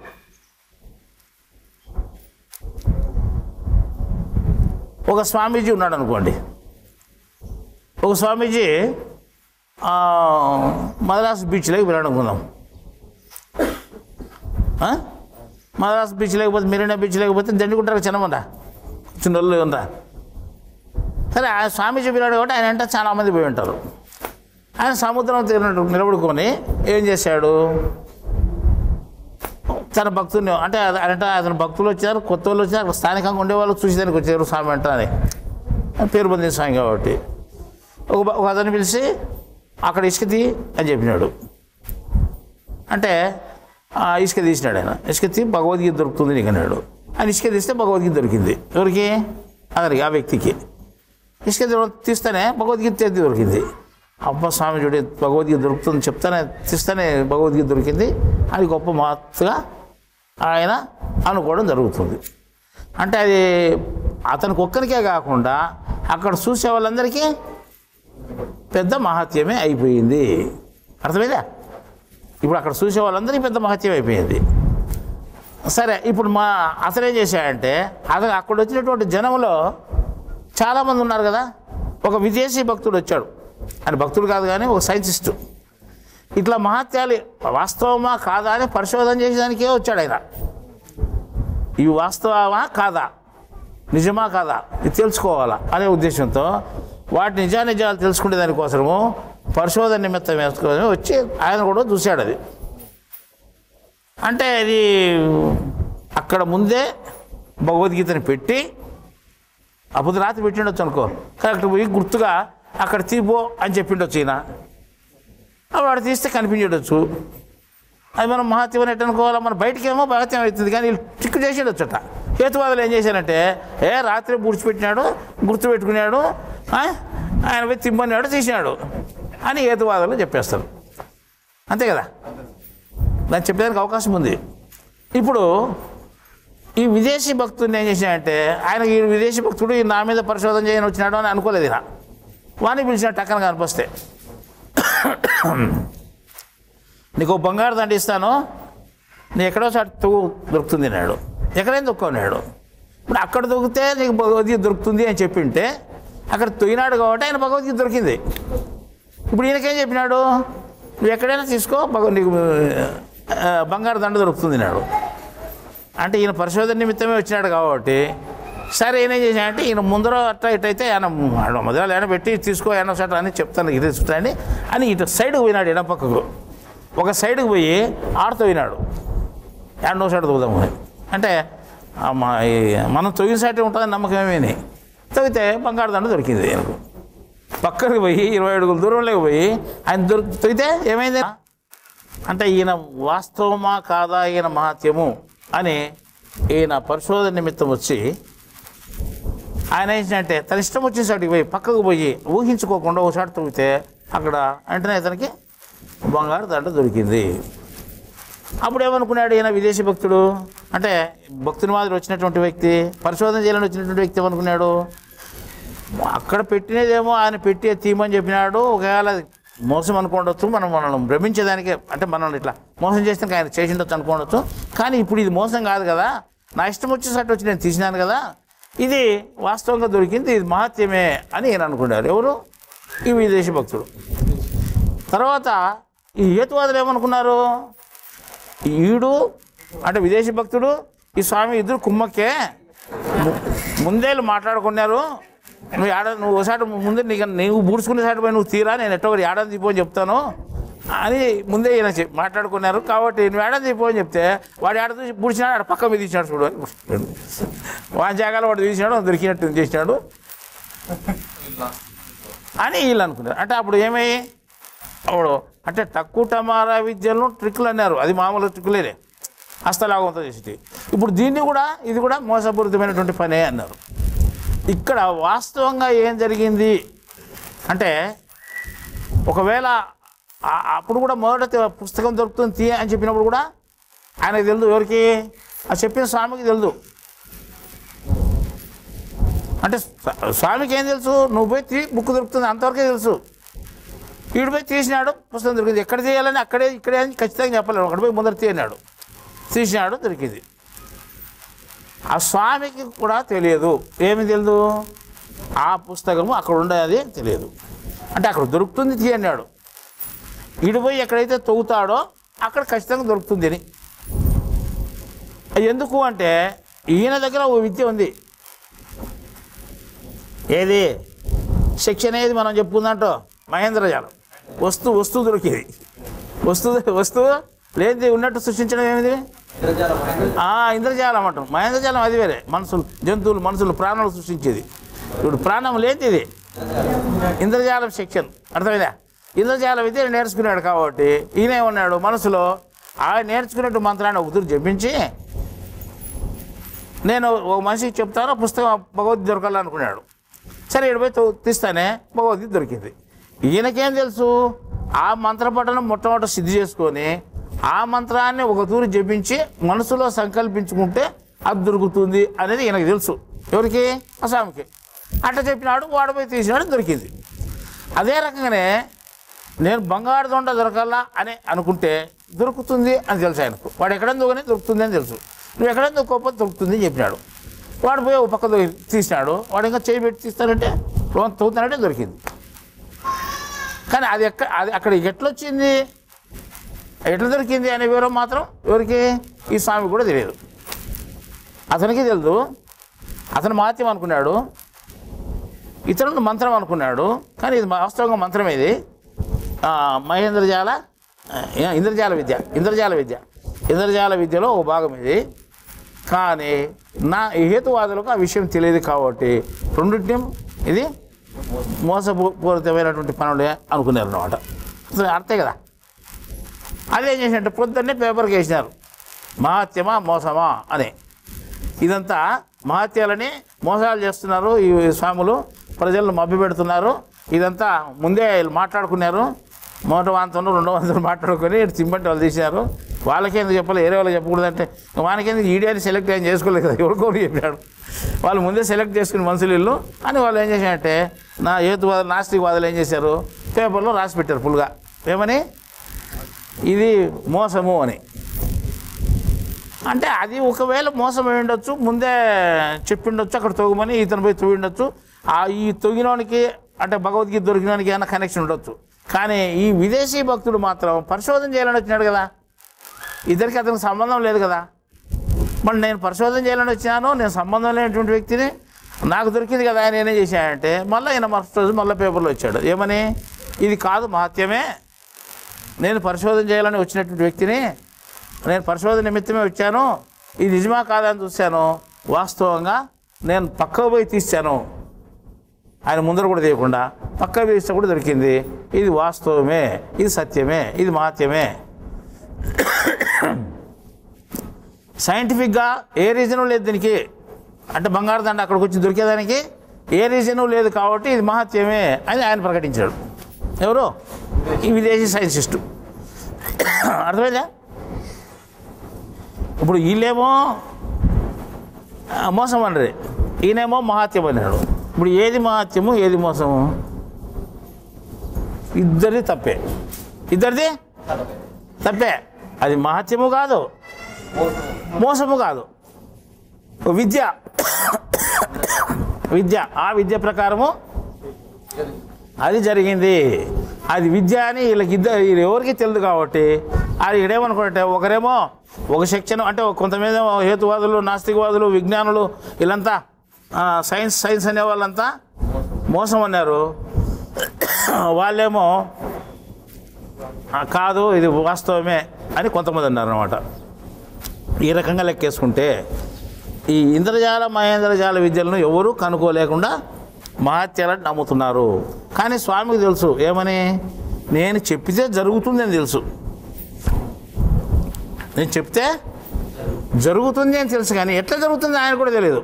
ఒక స్వామీజీ ఉన్నాడు అనుకోండి. ఒక స్వామీజీ మద్రాసు బీచ్లోకి వెళ్ళాడు అనుకుందాం. మద్రాసు బీచ్ లేకపోతే మెరీనా బీచ్ లేకపోతే దండుకుంటారు చిన్నమందా చిన్నోళ్ళు ఉందా. సరే, ఆ స్వామీజీ వెళ్ళాడు కాబట్టి ఆయన అంటే చాలామంది పోయి ఉంటారు. ఆయన సముద్రం తీరినట్టు నిలబడుకొని ఏం చేశాడు, తన భక్తుని అంటే అతని భక్తులు వచ్చారు, కొత్త వాళ్ళు వచ్చారు, స్థానికంగా ఉండేవాళ్ళు చూసేదానికి వచ్చారు స్వామి అంట అని పేరు పొందిన స్వామి కాబట్టి ఒక అతన్ని పిలిచి అక్కడ ఇసుక తీ అని చెప్పినాడు. అంటే ఇసుక తీసినాడు. ఆయన ఇసుక తీ భగవద్గీత దొరుకుతుంది నీకు అన్నాడు. ఆయన ఇసుక తీస్తే భగవద్గీత దొరికింది. ఎవరికి? అతనికి, ఆ వ్యక్తికి. ఇసుక తీస్తేనే భగవద్గీత దొరికింది. అబ్బా స్వామి చూడే భగవద్గీత దొరుకుతుంది చెప్తానే తీస్తేనే భగవద్గీత దొరికింది అది గొప్ప మహత్తుగా ఆయన అనుకోవడం జరుగుతుంది. అంటే అది అతనికి ఒక్కరికే కాకుండా అక్కడ చూసే వాళ్ళందరికీ పెద్ద మహత్యమే అయిపోయింది. అర్థమైందా? ఇప్పుడు అక్కడ చూసే వాళ్ళందరికీ పెద్ద మహత్యం అయిపోయింది. సరే, ఇప్పుడు అతను ఏం చేశాడంటే అక్కడ వచ్చినటువంటి జనంలో చాలామంది ఉన్నారు కదా. ఒక విదేశీ భక్తుడు వచ్చాడు. ఆయన భక్తుడు కాదు కానీ ఒక సైంటిస్టు. ఇట్లా మహత్యాలు వాస్తవమా కాదా అని పరిశోధన చేసేదానికే వచ్చాడు ఆయన. ఇవి వాస్తవమా కాదా, నిజమా కాదా ఇది తెలుసుకోవాలా అనే ఉద్దేశంతో వాటి నిజానిజాలు తెలుసుకునే దానికోసము పరిశోధన నిమిత్తం వేసుకొని వచ్చి ఆయన కూడా చూశాడు. అది అంటే అది అక్కడ ముందే భగవద్గీతని పెట్టి అప్పుడు రాత్రి పెట్టిండొచ్చు అనుకో, కరెక్ట్ పోయి గుర్తుగా అక్కడ తీపో అని చెప్పిండొచ్చు ఈయన. వాడు తీస్తే కనిపించవచ్చు. అది మనం మహత్యం ఎట్టు అనుకోవాలా, మన బయటకేమో మహత్యం అవుతుంది. కానీ వీళ్ళు చిక్కు చేసేటొచ్చట. హేతువాదులు ఏం చేశారంటే రాత్రి పూడ్చిపెట్టినాడు, గుర్తు పెట్టుకున్నాడు, ఆయన పోయి తిమ్మన్నాడు, తీసినాడు అని హేతువాదులు చెప్పేస్తారు. అంతే కదా, దాన్ని చెప్పేదానికి అవకాశం ఉంది. ఇప్పుడు ఈ విదేశీ భక్తుడిని ఏం చేశాడంటే ఆయనకి ఈ విదేశీ భక్తుడు నా మీద పరిశోధన చేయని వచ్చినాడు అని అనుకోలేదు. ఈయన వాణ్ణి పిలిచిన టక్కన కనిపిస్తే నీకు బంగారు దండ ఇస్తాను, నీ ఎక్కడో చాటు దొరుకుతుంది అన్నాడు. ఎక్కడైనా దొక్కున్నాడు. ఇప్పుడు అక్కడ దొరికితే నీకు భగవద్గీత దొరుకుతుంది అని చెప్పింటే అక్కడ తొయినాడు కాబట్టి ఆయన భగవద్గీత దొరికింది. ఇప్పుడు ఈయనకేం చెప్పినాడు, నువ్వు ఎక్కడైనా తీసుకో నీకు బంగారు దండ దొరుకుతుంది అన్నాడు. అంటే ఈయన పరిశోధన నిమిత్తమే వచ్చినాడు కాబట్టి సరే ఈయన ఏం చేశాడంటే ఈయన ముందర అట్లా ఇటైతే ఆయన మొదలు ఏమైనా పెట్టి తీసుకో ఏమో సట అని చెప్తాను ఇది తీసుకుంటాను అని ఇటు సైడ్కి పోయినాడు. ఎడం పక్కకు ఒక సైడ్కి పోయి ఆడుతూ పోయినాడు. ఎన్నో సైడ్ తోగుదామని అంటే మనం తొగిన సైడ్ ఉంటుందని నమ్మకం ఏమీ. తొగితే బంగారు దండ దొరికింది ఆయనకు. పక్కకి పోయి 20 అడుగుల దూరంలోకి పోయి ఆయన తొగితే ఏమైంది అంటే ఈయన వాస్తవమా కాదా ఈయన మహత్యము అని ఈయన పరిశోధన నిమిత్తం వచ్చి ఆయన ఏంటంటే తన ఇష్టం వచ్చేసాటికి పోయి పక్కకు పోయి ఊహించుకోకుండా ఒకసారి తొగితే అక్కడ వెంటనే ఇతనికి బంగారు దండ దొరికింది. అప్పుడు ఏమనుకున్నాడు ఈయన విదేశీ భక్తుడు అంటే భక్తుని మాదిరి వచ్చినటువంటి వ్యక్తి, పరిశోధన చేయాలని వచ్చినటువంటి వ్యక్తి ఏమనుకున్నాడు, అక్కడ పెట్టినదేమో ఆయన పెట్టి తీయమని చెప్పినాడు, ఒకవేళ మోసం అనుకోవచ్చు, మనల్ని భ్రమించేదానికే అంటే మనల్ని ఇట్లా మోసం చేస్తే ఆయన చేసిండొచ్చు అనుకోవచ్చు. కానీ ఇప్పుడు ఇది మోసం కాదు కదా, నా ఇష్టం వచ్చేసట్టు వచ్చి నేను తీసినాను కదా, ఇది వాస్తవంగా దొరికింది, ఇది మహత్యమే అని ఈయన అనుకున్నారు. ఎవరు? ఈ విదేశీ భక్తుడు. తర్వాత ఈ హేతువాదులు ఏమనుకున్నారు, ఈడు అంటే విదేశీ భక్తుడు ఈ స్వామి ఇద్దరు కుమ్మక్కే ముందేళ్ళు మాట్లాడుకున్నారు. నువ్వు ఒకసారి ముందు నీవు బూడ్చుకునే సాటి పోయి నువ్వు తీరా, నేను ఎట్టో ఒకటి ఏడాది తీపో అని చెప్తాను, అని ముందే ఈయన మాట్లాడుకున్నారు. కాబట్టి నువ్వు ఏడాది తీపోని చెప్తే వాడు ఏడ చూసి పూడ్చినాడు, ఆడ పక్క మీద తీసినాడు చూడు అని వాడి జాగాలో వాడు తీసినాడు, దొరికినట్టు చేసినాడు అని వీళ్ళు అనుకున్నారు. అంటే అప్పుడు ఏమై అప్పుడు అంటే తక్కువ టమారా విద్యలను ట్రిక్లు అన్నారు. అది మామూలు ట్రిక్లేనే, హస్తలాగంతో చేసేటి. ఇప్పుడు దీన్ని కూడా ఇది కూడా మోసపూరితమైనటువంటి పనే అన్నారు. ఇక్కడ వాస్తవంగా ఏం జరిగింది అంటే ఒకవేళ అప్పుడు కూడా మొదట పుస్తకం దొరుకుతుంది తీయ అని చెప్పినప్పుడు కూడా ఆయనకు తెలుదు, ఎవరికి ఆ చెప్పిన స్వామికి తెలుదు. అంటే స్వామికి ఏం తెలుసు, నువ్వు పోయి బుక్ దొరుకుతుంది అంతవరకే తెలుసు. వీడు పోయి తీసినాడు, పుస్తకం దొరికింది. ఎక్కడ చేయాలని ఇక్కడే అని ఖచ్చితంగా చెప్పలేడు. అక్కడ పోయి ముందర తీయన్నాడు, తీసినాడు, దొరికింది. ఆ స్వామికి కూడా తెలియదు, ఏమి తెలియదు, ఆ పుస్తకము అక్కడ ఉండేది తెలియదు. అంటే అక్కడ దొరుకుతుంది తీయన్నాడు, వీడు పోయి ఎక్కడైతే తవ్వుతాడో అక్కడ ఖచ్చితంగా దొరుకుతుంది అని. ఎందుకు అంటే ఈయన దగ్గర ఓ విద్య ఉంది. ఏది సెక్షన్ ఏది మనం చెప్పుకుందంటో మహేంద్రజాలం, వస్తువు దొరికేది. వస్తువు లేనిది ఉన్నట్టు సృష్టించడం ఏమిది ఇంద్రజాలం అంటాం. మహేంద్రజాలం అది వేరే, మనుషులు జంతువులు మనుషులు ప్రాణాలు సృష్టించేది. ఇప్పుడు ప్రాణం లేనిది ఇది ఇంద్రజాలం సెక్షన్, అర్థమైందా? ఇంద్రజాల విద్య నేర్చుకున్నాడు కాబట్టి ఈయన ఉన్నాడు మనసులో ఆ నేర్చుకున్నట్టు మంత్రాన్ని ఒకరు జపించి నేను ఒక మనిషికి చెప్తాను పుస్తకం భగవద్గీత దొరకాలనుకున్నాడు. సరే ఇడిపోయి తీస్తానే భగవద్గీత దొరికింది. ఈయనకేం తెలుసు, ఆ మంత్రపఠనం మొట్టమొదటి సిద్ధి చేసుకొని ఆ మంత్రాన్ని ఒక తూరి జపించి మనసులో సంకల్పించుకుంటే అది దొరుకుతుంది అనేది ఈయనకు తెలుసు. ఎవరికి? అస్సాంకి. అట్లా చెప్పినాడు, వాడిపోయి తీసినాడు, దొరికింది. అదే రకంగానే నేను బంగారు దొండ దొరకాలా అని అనుకుంటే దొరుకుతుంది అని తెలుసు ఆయనకు. వాడు ఎక్కడైనా దొంగనే దొరుకుతుంది అని తెలుసు. నువ్వు ఎక్కడైనా దొరకకపోతే దొరుకుతుంది అని చెప్పినాడు. వాడు పోయి ఒక పక్క తీసినాడు, వాడు ఇంకా చేయి పెట్టి తీస్తానంటే తవ్వుతానంటే దొరికింది. కానీ అది అక్కడ ఎట్లొచ్చింది, ఎట్లా దొరికింది అనే వివరం మాత్రం ఎవరికి? ఈ స్వామి కూడా తెలియదు. అతనికి తెలియదు. అతను మహత్యం అనుకున్నాడు, ఇతరుడు మంత్రం అనుకున్నాడు. కానీ ఇది వాస్తవంగా మంత్రం. ఇది ఇంద్రజాల విద్యలో ఒక భాగం ఇది. కానీ హేతువాదులకు ఆ విషయం తెలియదు కాబట్టి రెండింటినీ ఇది మోసపూరితమైనటువంటి పనులే అనుకున్నారు అన్నమాట. అర్థే కదా. అదేం చేసినట్టు పొద్దున్నే పేపర్కి వేసినారు మహత్యమా మోసమా అని. ఇదంతా మహత్యాలని మోసాలు చేస్తున్నారు ఈ స్వాములు, ప్రజలను మభ్యపెడుతున్నారు. ఇదంతా ముందే మాట్లాడుకున్నారు. మొదటి వాంతంలో రెండో వంతులు మాట్లాడుకొని చింబంటి వాళ్ళు తీసినారు. వాళ్ళకేందుకు చెప్పాలి, వేరే వాళ్ళకి చెప్పకూడదంటే వానికేందుకు ఈడియాని సెలెక్ట్ ఏం చేసుకోలేదు కదా, ఎవరికోరు చెప్పాడు. వాళ్ళు ముందే సెలెక్ట్ చేసుకుని మనుషులు ఇల్లు అని వాళ్ళు ఏం చేశారంటే హేతువాదులు నాస్తికవాదులు ఏం చేశారు, పేపర్లో రాసి పెట్టారు ఫుల్గా. ఏమని? ఇది మోసము అని. అంటే అది ఒకవేళ మోసం అయి ఉండొచ్చు, ముందే చెప్పిండొచ్చు, అక్కడ తొగమని ఇతను పోయి తొగిండొచ్చు. ఈ తొగినోనికి అంటే భగవద్గీత దొరికినోనికి ఏమైనా కనెక్షన్ ఉండొచ్చు. కానీ ఈ విదేశీ భక్తుడు మాత్రం పరిశోధన చేయాలని వచ్చినాడు కదా, ఇద్దరికి అతనికి సంబంధం లేదు కదా. మరి నేను పరిశోధన చేయాలని వచ్చినాను, నేను సంబంధం లేనటువంటి వ్యక్తిని, నాకు దొరికింది కదా, ఆయన నేనేం చేశానంటే మళ్ళీ ఆయన మరుసటి రోజు మళ్ళీ పేపర్లో వచ్చాడు. ఏమని? ఇది కాదు మహత్యమే, నేను పరిశోధన చేయాలని వచ్చినటువంటి వ్యక్తిని, నేను పరిశోధన నిమిత్తమే వచ్చాను, ఇది నిజమా కాదని చూశాను, వాస్తవంగా నేను పక్కకు పోయి తీశాను, ఆయన ముందర కూడా తీయకుండా పక్క తీస్తే కూడా దొరికింది. ఇది వాస్తవమే, ఇది సత్యమే, ఇది మహత్యమే. సైంటిఫిక్గా ఏ రీజను లేదు దీనికి. అంటే బంగారు దండ అక్కడికి వచ్చి దొరికేదానికి ఏ రీజను లేదు కాబట్టి ఇది మహత్యమే అని ఆయన ప్రకటించాడు. ఎవరు? ఈ విదేశీ సైంటిస్టు. అర్థమైందా? ఇప్పుడు వీళ్ళేమో మోసం అన్నది, ఈయనేమో మహత్యం అన్నాడు. ఇప్పుడు ఏది మహత్యము ఏది మోసము? ఇద్దరిది తప్పే. ఇద్దరిది తప్పే. అది మహత్యము కాదు, మోసము కాదు. విద్య ఆ విద్య ప్రకారము అది జరిగింది. అది విద్య అని వీళ్ళు ఎవరికి తెలియదు కాబట్టి అది ఇక్కడేమనుకుంటే ఒకరేమో ఒక సెక్షన్ అంటే కొంతమంది హేతువాదులు, నాస్తికవాదులు, విజ్ఞానులు వీళ్ళంతా సైన్స్ అనే వాళ్ళంతా మోసం అన్నారు. వాళ్ళేమో కాదు ఇది వాస్తవమే అని కొంతమంది అన్నారు అనమాట. ఈ రకంగా లెక్కేసుకుంటే ఈ ఇంద్రజాల మహేంద్రజాల విద్యలను ఎవరూ కనుక్కోలేకుండా మహత్యాలను నమ్ముతున్నారు. కానీ స్వామికి తెలుసు ఏమని, నేను చెప్పితే జరుగుతుంది అని తెలుసు, నేను చెప్తే జరుగుతుంది అని తెలుసు. కానీ ఎట్లా జరుగుతుంది ఆయన కూడా తెలియదు.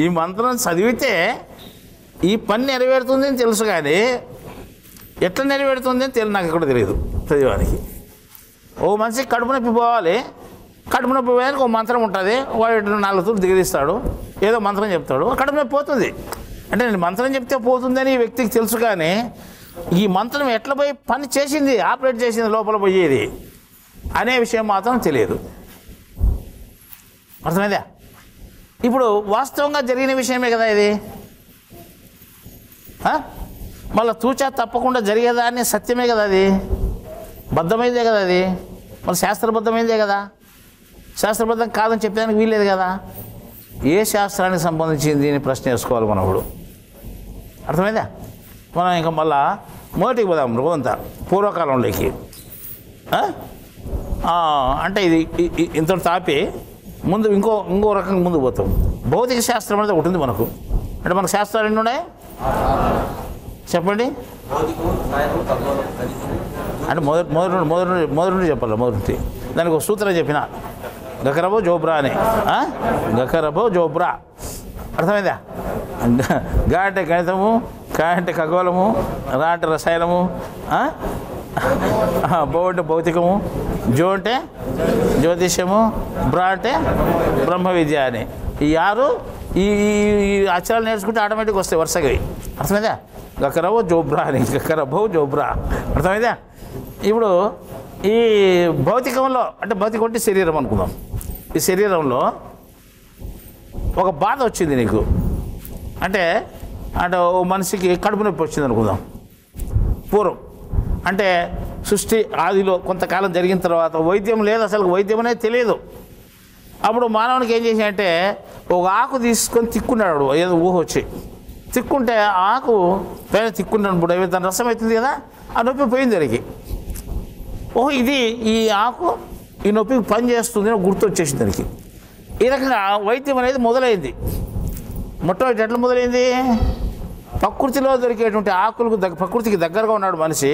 ఈ మంత్రం చదివితే ఈ పని నెరవేరుతుంది అని తెలుసు, కానీ ఎట్లా నెరవేరుతుంది అని నాకు కూడా తెలియదు చదివానికి. ఓ మనిషికి కడుపు నొప్పి పోవాలి, కడుపు నొప్పి పోయానికి ఒక మంత్రం ఉంటుంది, వాడు 4 తూర్లు దిగదీస్తాడు, ఏదో మంత్రం చెప్తాడు, కడుపు నొప్పి పోతుంది. అంటే నేను మంత్రం చెప్తే పోతుందని ఈ వ్యక్తికి తెలుసు, కానీ ఈ మంత్రం ఎట్లా పోయి పని చేసింది, ఆపరేట్ చేసింది లోపల పోయేది అనే విషయం మాత్రం తెలియదు. అర్థమైందా? ఇప్పుడు వాస్తవంగా జరిగిన విషయమే కదా ఇది. మళ్ళీ తూచా తప్పకుండా జరిగేదాన్ని సత్యమే కదా, అది బద్ధమైందే కదా, అది మళ్ళీ శాస్త్రబద్ధమైందే కదా. శాస్త్రబద్ధం కాదని చెప్పడానికి వీల్లేదు కదా. ఏ శాస్త్రానికి సంబంధించింది దీన్ని ప్రశ్న వేసుకోవాలి మనం ఇప్పుడు. అర్థమైందా? మనం ఇంకా మళ్ళా మొదటికి పోదాం, రోజంతా పూర్వకాలంలోకి. అంటే ఇది ఇంత తాపి ముందు ఇంకో రకంగా ముందుకు పోతాం. భౌతిక శాస్త్రం అనేది ఒకటి ఉంది మనకు. అంటే మనకు శాస్త్రాలు ఎన్ని ఉన్నాయి చెప్పండి. అంటే మొదటి నుండి చెప్పాలి. మొదటి దానికి ఒక సూత్రం చెప్పిన, గకరబో జోబ్రా అని. గకరబో జోబ్రా అర్థమైందా? గా అంటే గణితము, కా అంటే ఖగోళము, రా అంటే రసాయనము, బో అంటే భౌతికము, జో అంటే జ్యోతిష్యము, బ్రా అంటే బ్రహ్మ విద్య అని. ఈ 6 ఈ అక్షరాలు నేర్చుకుంటే ఆటోమేటిక్గా వస్తాయి వరుసగా. అర్థమైందా? గకరబో జోబ్రా అని, గకరబో జోబ్రా అర్థమైందా? ఇప్పుడు ఈ భౌతికంలో అంటే భౌతికం అంటే శరీరం అనుకుందాం. ఈ శరీరంలో ఒక బాధ వచ్చింది నీకు, అంటే ఓ మనిషికి కడుపు నొప్పి వచ్చింది అనుకుందాం. పూర్వం అంటే సృష్టి ఆదిలో కొంతకాలం జరిగిన తర్వాత వైద్యం లేదు, అసలు వైద్యం అనేది తెలియదు. అప్పుడు మానవునికి ఏం చేశాడంటే ఒక ఆకు తీసుకొని తిక్కున్నాడు, ఏదో ఊహ వచ్చి తిక్కుంటే ఆకు పైన తిక్కున్నప్పుడు ఏమైతే దాని రసం అవుతుంది కదా, ఆ నొప్పి పోయింది దానికి. ఓహో ఇది ఈ ఆకు ఈ నొప్పికి పని చేస్తుంది అని గుర్తు వచ్చేసింది దానికి. ఈ రకంగా వైద్యం అనేది మొదలైంది. మొట్టమొదటి ఎట్లా మొదలైంది? ప్రకృతిలో దొరికేటువంటి ఆకులకు ప్రకృతికి దగ్గరగా ఉన్నాడు మనిషి.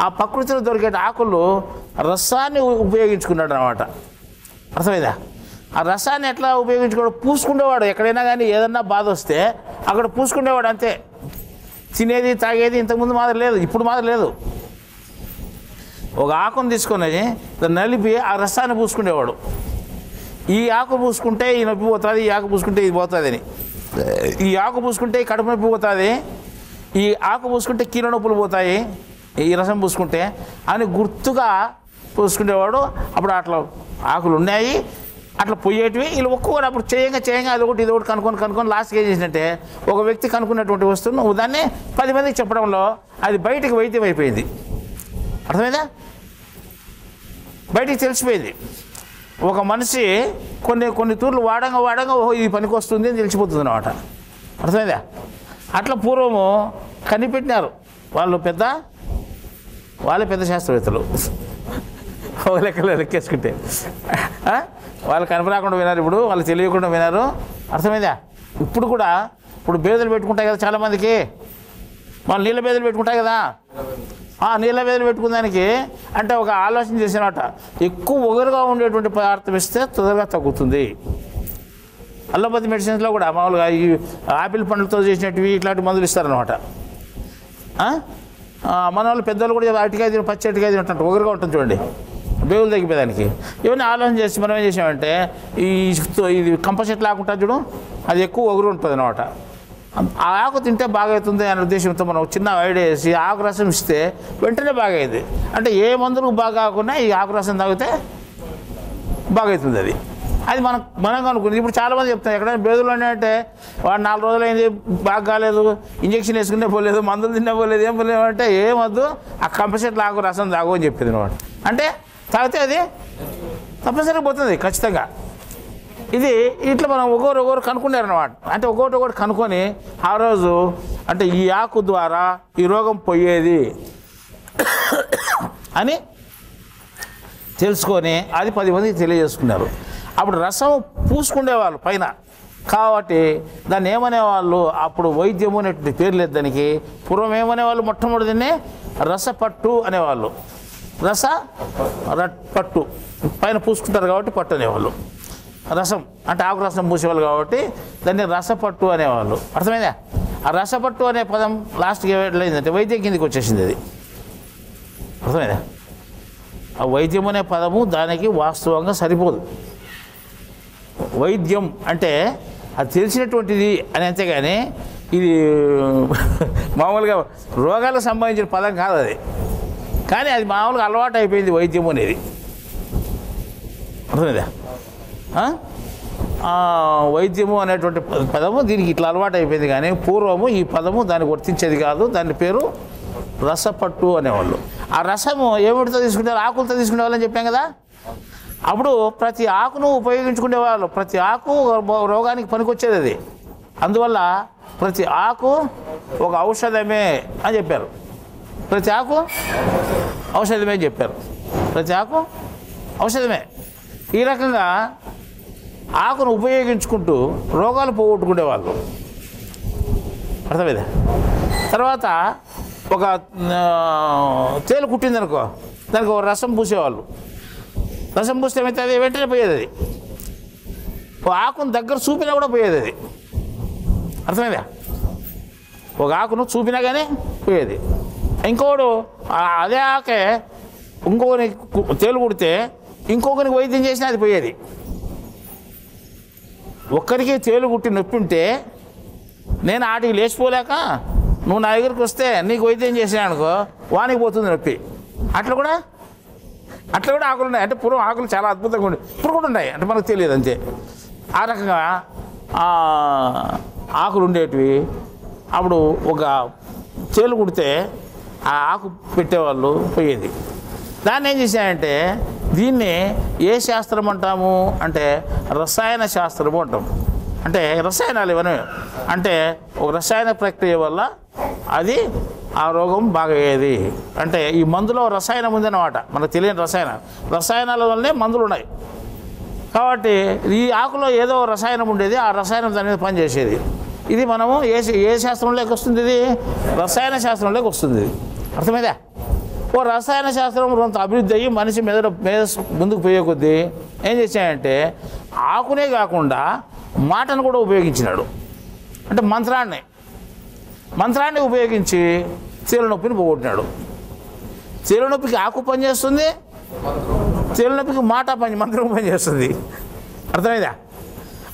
ఆ ప్రకృతిలో దొరికే ఆకులు రసాన్ని ఉపయోగించుకున్నాడు అన్నమాట. అర్థమైందా? ఆ రసాన్ని ఎట్లా ఉపయోగించుకోవడం, పూసుకునేవాడు. ఎక్కడైనా కానీ ఏదన్నా బాధ వస్తే అక్కడ పూసుకునేవాడు అంతే. తినేది తాగేది ఇంతకుముందు మాదిరి లేదు, ఇప్పుడు మాదిరి లేదు. ఒక ఆకును తీసుకొని దాన్ని నలిపి ఆ రసాన్ని పూసుకునేవాడు. ఈ ఆకు పూసుకుంటే ఈ నొప్పి పోతుంది, ఈ ఆకు పూసుకుంటే ఇది పోతుంది అని. ఈ ఆకు పూసుకుంటే కడుపు నొప్పి పోతుంది, ఈ ఆకు పూసుకుంటే కీళ్ళ నొప్పులు పోతాయి ఈ రసం పూసుకుంటే అని గుర్తుగా పూసుకునేవాడు. అప్పుడు అట్లా ఆకులు ఉన్నాయి, అట్లా పోయేటివి. వీళ్ళు ఒక్కొక్కటి అప్పుడు చేయంగా అది ఒకటి ఇది ఒకటి కనుక్కొని లాస్ట్కి ఏం చేసినట్టే ఒక వ్యక్తి కనుక్కున్నటువంటి వస్తువును దాన్ని 10 మందికి చెప్పడంలో అది బయటికి వైద్యం అయిపోయింది. అర్థమైందా? బయటికి తెలిసిపోయింది. ఒక మనిషి కొన్ని తూర్లు వాడంగా ఓహో ఇది పనికి వస్తుంది అని తెలిసిపోతుంది అన్నమాట. అర్థమైందా? అట్లా పూర్వము కనిపెట్టినారు వాళ్ళే పెద్ద శాస్త్రవేత్తలు. లెక్కేసుకుంటే వాళ్ళు కనపరాకుండా వినారు, ఇప్పుడు వాళ్ళు తెలియకుండా వినారు. అర్థమైందా? ఇప్పుడు బేదలు పెట్టుకుంటాయి కదా చాలామందికి, వాళ్ళు నీళ్ళ బేదలు పెట్టుకుంటాయి కదా. నీళ్ళ బేదలు పెట్టుకునేదానికి అంటే ఒక ఆలోచన చేసినమాట, ఎక్కువ ఒగరుగా ఉండేటువంటి పదార్థం ఇస్తే తొందరగా తగ్గుతుంది. అల్లోపతి మెడిసిన్స్లో కూడా మామూలుగా ఈ ఆపిల్ పండ్లతో చేసినవి ఇట్లాంటి మందులు ఇస్తారనమాట. మన వాళ్ళు పెద్దవాళ్ళు కూడా అరటికాయ తిని పచ్చి అరటికాయ తింటుంటారు, ఒగరుగా ఉంటుంది చూడండి, బేగులు తగ్గిపోయేదానికి. ఇవన్నీ ఆలోచన చేసి మనం ఏం చేసామంటే ఇది కంప చెట్లు ఆకుంటా చూడు, అది ఎక్కువ ఒగరు ఉంటుంది అనమాట. ఆ ఆకు తింటే బాగా అవుతుంది అనే ఉద్దేశంతో మనం చిన్న ఐడియా వేసి ఆకు రసం ఇస్తే వెంటనే బాగా అయింది. అంటే ఏ మందులకు బాగా కాకుండా ఈ ఆకు రసం తాగితే బాగా అవుతుంది. అది మనం అనుకుంది. ఇప్పుడు చాలామంది చెప్తారు ఎక్కడైనా బేదులు అంటే వాడు 4 రోజులు అయింది బాగా కాలేదు, ఇంజక్షన్ వేసుకునే పోలేదు, మందులు తిన్నా పోలేదు, ఏం పోలేవు అంటే ఏమొద్దు ఆ కంపల్సరీ ఆకు రసం తాగు అని చెప్పింది అనమాట. అంటే తాగితే అది తప్పనిసరిగా పోతుంది ఖచ్చితంగా. ఇది ఇట్లా మనం ఒకరు కనుక్కున్నారన్నమాట. అంటే ఒకటి కనుక్కొని ఆ రోజు అంటే ఈ ఆకు ద్వారా ఈ రోగం పోయేది అని తెలుసుకొని అది 10 మందికి తెలియజేసుకున్నారు. అప్పుడు రసం పూసుకునేవాళ్ళు పైన, కాబట్టి దాన్ని ఏమనేవాళ్ళు, అప్పుడు వైద్యము అనేటువంటి పేరు లేదు దానికి. పూర్వం ఏమనేవాళ్ళు, మొట్టమొదటినే రసపట్టు అనేవాళ్ళు. పట్టు పైన పూసుకుంటారు కాబట్టి పట్టు అనేవాళ్ళు. రసం అంటే ఆకు రసం పూసేవాళ్ళు కాబట్టి దాన్ని రసపట్టు అనేవాళ్ళు. అర్థమైందా? ఆ రసపట్టు అనే పదం లాస్ట్కి ఏమైందంటే వైద్యం కిందకి వచ్చేసింది. అది అర్థమైందా? ఆ వైద్యం అనే పదము దానికి వాస్తవంగా సరిపోదు. వైద్యం అంటే అది తెలిసినటువంటిది అని, అంతేగాని ఇది మామూలుగా రోగాలకు సంబంధించిన పదం కాదు అది. కానీ అది మామూలుగా అలవాటు అయిపోయింది వైద్యం అనేది. అర్థమైందా? వైద్యము అనేటువంటి పదము దీనికి ఇట్లా అలవాటు అయిపోయింది. కానీ పూర్వము ఈ పదము దానికి వర్తించేది కాదు. దాని పేరు రసపట్టు అనేవాళ్ళు. ఆ రసము ఏమిటితో తీసుకునేవాళ్ళు, ఆకులతో తీసుకునేవాళ్ళు అని చెప్పాం కదా. అప్పుడు ప్రతి ఆకును ఉపయోగించుకునేవాళ్ళు. ప్రతి ఆకు రోగానికి పనికొచ్చేది అది. అందువల్ల ప్రతి ఆకు ఒక ఔషధమే అని చెప్పారు. ప్రతి ఆకు ఔషధమే చెప్పారు. ప్రతి ఆకు ఔషధమే. ఈ రకంగా ఆకును ఉపయోగించుకుంటూ రోగాలు పోగొట్టుకునేవాళ్ళు. అర్థమైందా? తర్వాత ఒక తేలు కుట్టిందనుకో, దానికి ఒక రసం పూసేవాళ్ళు. రసం పూస్తే ఏమైతే అది వెంటనే పోయేది. అది ఒక ఆకును దగ్గర చూపినా కూడా పోయేది అది. అర్థమైందా? ఒక ఆకును చూపినా కానీ పోయేది. ఇంకోడు అదే ఆకే ఇంకొకరి తేలు కుడితే ఇంకొకరికి వైద్యం చేసినా అది పోయేది. ఒక్కరికి తేలు కుట్టి నొప్పి ఉంటే నేను ఆటికి లేచిపోలేక నువ్వు నా దగ్గరికి వస్తే నీకు వైద్యం చేసినా అనుకో, వానికి పోతుంది నొప్పి. అట్లా కూడా ఆకులు ఉన్నాయి. అంటే పూర్వం ఆకులు చాలా అద్భుతంగా ఉండే, ఇప్పుడు కూడా ఉన్నాయి, అంటే మనకు తెలియదు అంతే. ఆ రకంగా ఆకులు ఉండేటివి. అప్పుడు ఒక తేలు కుడితే ఆ ఆకు పెట్టేవాళ్ళు, పోయేది. దాన్ని ఏం చేశాయంటే దీన్ని ఏ శాస్త్రం అంటాము అంటే రసాయన శాస్త్రము అంటాం. అంటే రసాయనాలు ఇవన్నీ, అంటే ఒక రసాయన ప్రక్రియ వల్ల అది ఆ రోగం బాగా అయ్యేది. అంటే ఈ మందులో రసాయనం ఉందన్నమాట, మనకు తెలియని రసాయనాల వల్లనే మందులు ఉన్నాయి. కాబట్టి ఈ ఆకులో ఏదో రసాయనం ఉండేది, ఆ రసాయనం దాని మీద పనిచేసేది. ఇది మనము ఏ శాస్త్రంలోకి వస్తుంది, ఇది రసాయన శాస్త్రంలోకి వస్తుంది. అర్థమైందా? ఓ రసాయన శాస్త్రం కొంత అభివృద్ధి అయ్యి మనిషి మేధస్సు ముందుకు పోయే కొద్దీ ఏం చేశాయంటే ఆకునే కాకుండా మాటను కూడా ఉపయోగించినాడు. అంటే మంత్రాన్ని ఉపయోగించి చీల నొప్పిని పోగొట్టినాడు. చీల నొప్పికి ఆకు పనిచేస్తుంది, చీల నొప్పికి మంత్రం పనిచేస్తుంది. అర్థమైందా?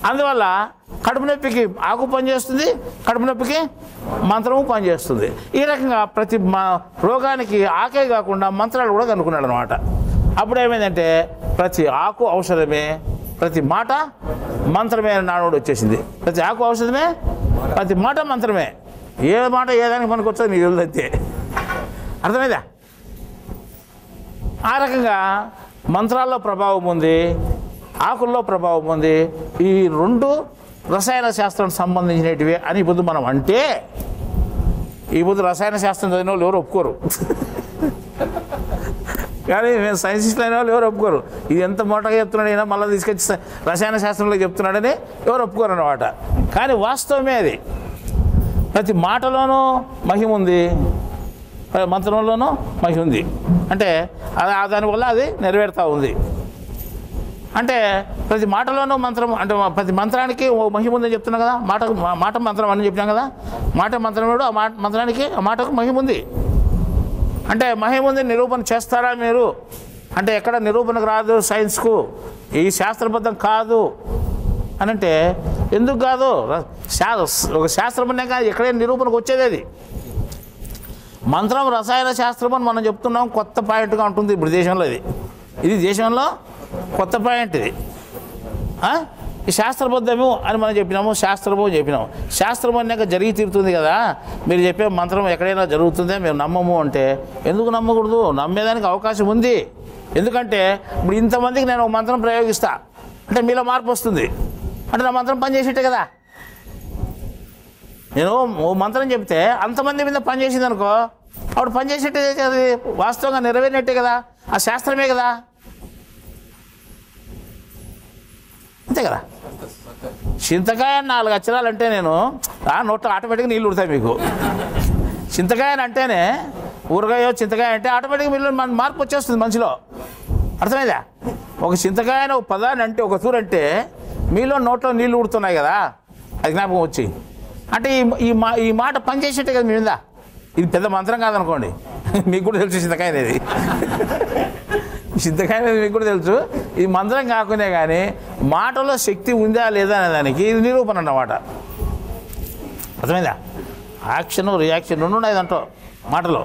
అందువల్ల కడుపు నొప్పికి ఆకు పనిచేస్తుంది, కడుపు నొప్పికి మంత్రము పనిచేస్తుంది. ఈ రకంగా ప్రతి రోగానికి ఆకే కాకుండా మంత్రాలు కూడా కనుక్కున్నాడు అనమాట. అప్పుడు ఏమైందంటే ప్రతి ఆకు ఔషధమే, ప్రతి మాట మంత్రమే అని నానుడు వచ్చేసింది. ప్రతి ఆకు ఔషధమే, ప్రతి మాట మంత్రమే. ఏ మాట ఏదానికి మనకు వచ్చేది నీకు తెలియదు అంతే. అర్థమైందా? ఆ రకంగా మంత్రాల్లో ప్రభావం ఉంది, ఆకుల్లో ప్రభావం ఉంది. ఈ రెండు రసాయన శాస్త్రానికి సంబంధించినటివి అని ఇప్పుడు మనం అంటే, ఈ బుద్ధి రసాయన శాస్త్రం చదివిన వాళ్ళు ఎవరు ఒప్పుకోరు. కానీ మేము సైన్సిస్టులు అయిన వాళ్ళు ఎవరు ఒప్పుకోరు. ఇది ఎంత మోటగా చెప్తున్నాడు అయినా మళ్ళీ తీసుకొచ్చి రసాయన శాస్త్రంలో చెప్తున్నాడని ఎవరు ఒప్పుకోరు అన్నమాట. కానీ వాస్తవమే అది. ప్రతి మాటలోనూ మహిమ ఉంది, మంత్రంలోనూ మహిమ ఉంది. అంటే దానివల్ల అది నెరవేరుతూ ఉంది. అంటే ప్రతి మాటలోనూ మంత్రం, అంటే ప్రతి మంత్రానికి ఓ మహిమ ఉందని చెప్తున్నాం కదా. మాట మంత్రం అని చెప్పినాం కదా. మంత్రం ఆ మంత్రానికి ఆ మాటకు మహిమ ఉంది. అంటే మహిమ ఉంది నిరూపణ చేస్తారా మీరు అంటే ఎక్కడ నిరూపణకు రాదు సైన్స్కు, ఈ శాస్త్రబద్ధం కాదు అని అంటే ఎందుకు కాదు? ఒక శాస్త్రం అనే కాదు, ఎక్కడైనా నిరూపణకు వచ్చేది అది. మంత్రం రసాయన శాస్త్రం అని మనం చెప్తున్నాం, కొత్త పాయింట్గా ఉంటుంది ఇప్పుడు దేశంలో. ఇది దేశంలో కొత్త పాయింట్ ఇది. ఈ శాస్త్రబద్ధము అని మనం చెప్పినాము, శాస్త్రము చెప్పినాము. శాస్త్రం అన్నాక జరిగి తీరుతుంది కదా. మీరు చెప్పే మంత్రం ఎక్కడైనా జరుగుతుందే మేము నమ్మము అంటే ఎందుకు నమ్మకూడదు? నమ్మేదానికి అవకాశం ఉంది. ఎందుకంటే ఇప్పుడు ఇంతమందికి నేను ఒక మంత్రం ప్రయోగిస్తా అంటే మీలో మార్పు వస్తుంది అంటే నా మంత్రం పనిచేసేట్టే కదా. నేను ఓ మంత్రం చెప్తే అంతమంది మీద పనిచేసింది అనుకో, అప్పుడు పనిచేసేట్టే, అది వాస్తవంగా నెరవేరినట్టే కదా, ఆ శాస్త్రమే కదా, అంతే కదా. చింతకాయ 4 అక్షరాలు అంటే నేను నోట్లో ఆటోమేటిక్గా నీళ్ళు ఉడతాయి మీకు. చింతకాయని అంటేనే ఊరగాయో చింతకాయ అంటే ఆటోమేటిక్గా మీరు మార్పు వచ్చేస్తుంది మనిషిలో, అర్థమైందా. ఒక చింతకాయని ఒక పదాన్ని అంటే ఒక తూరు అంటే మీలో నోట్లో నీళ్ళు ఉడుతున్నాయి కదా, అది జ్ఞాపకం వచ్చి. అంటే ఈ మాట పనిచేసేట్టే కదా మీ మీద. ఇది పెద్ద మంత్రం కాదనుకోండి, మీకు కూడా తెలుసు చింతకాయ అనేది. చింతకాయ అనేది మీకు కూడా తెలుసు. ఇది మంత్రం కాకునే కానీ మాటలో శక్తి ఉందా లేదా అనే దానికి ఇది నిరూపణ అన్నమాట, అర్థమైందా. యాక్షన్ రియాక్షన్ 2 ఉన్నాయి దాంట్లో మాటలో.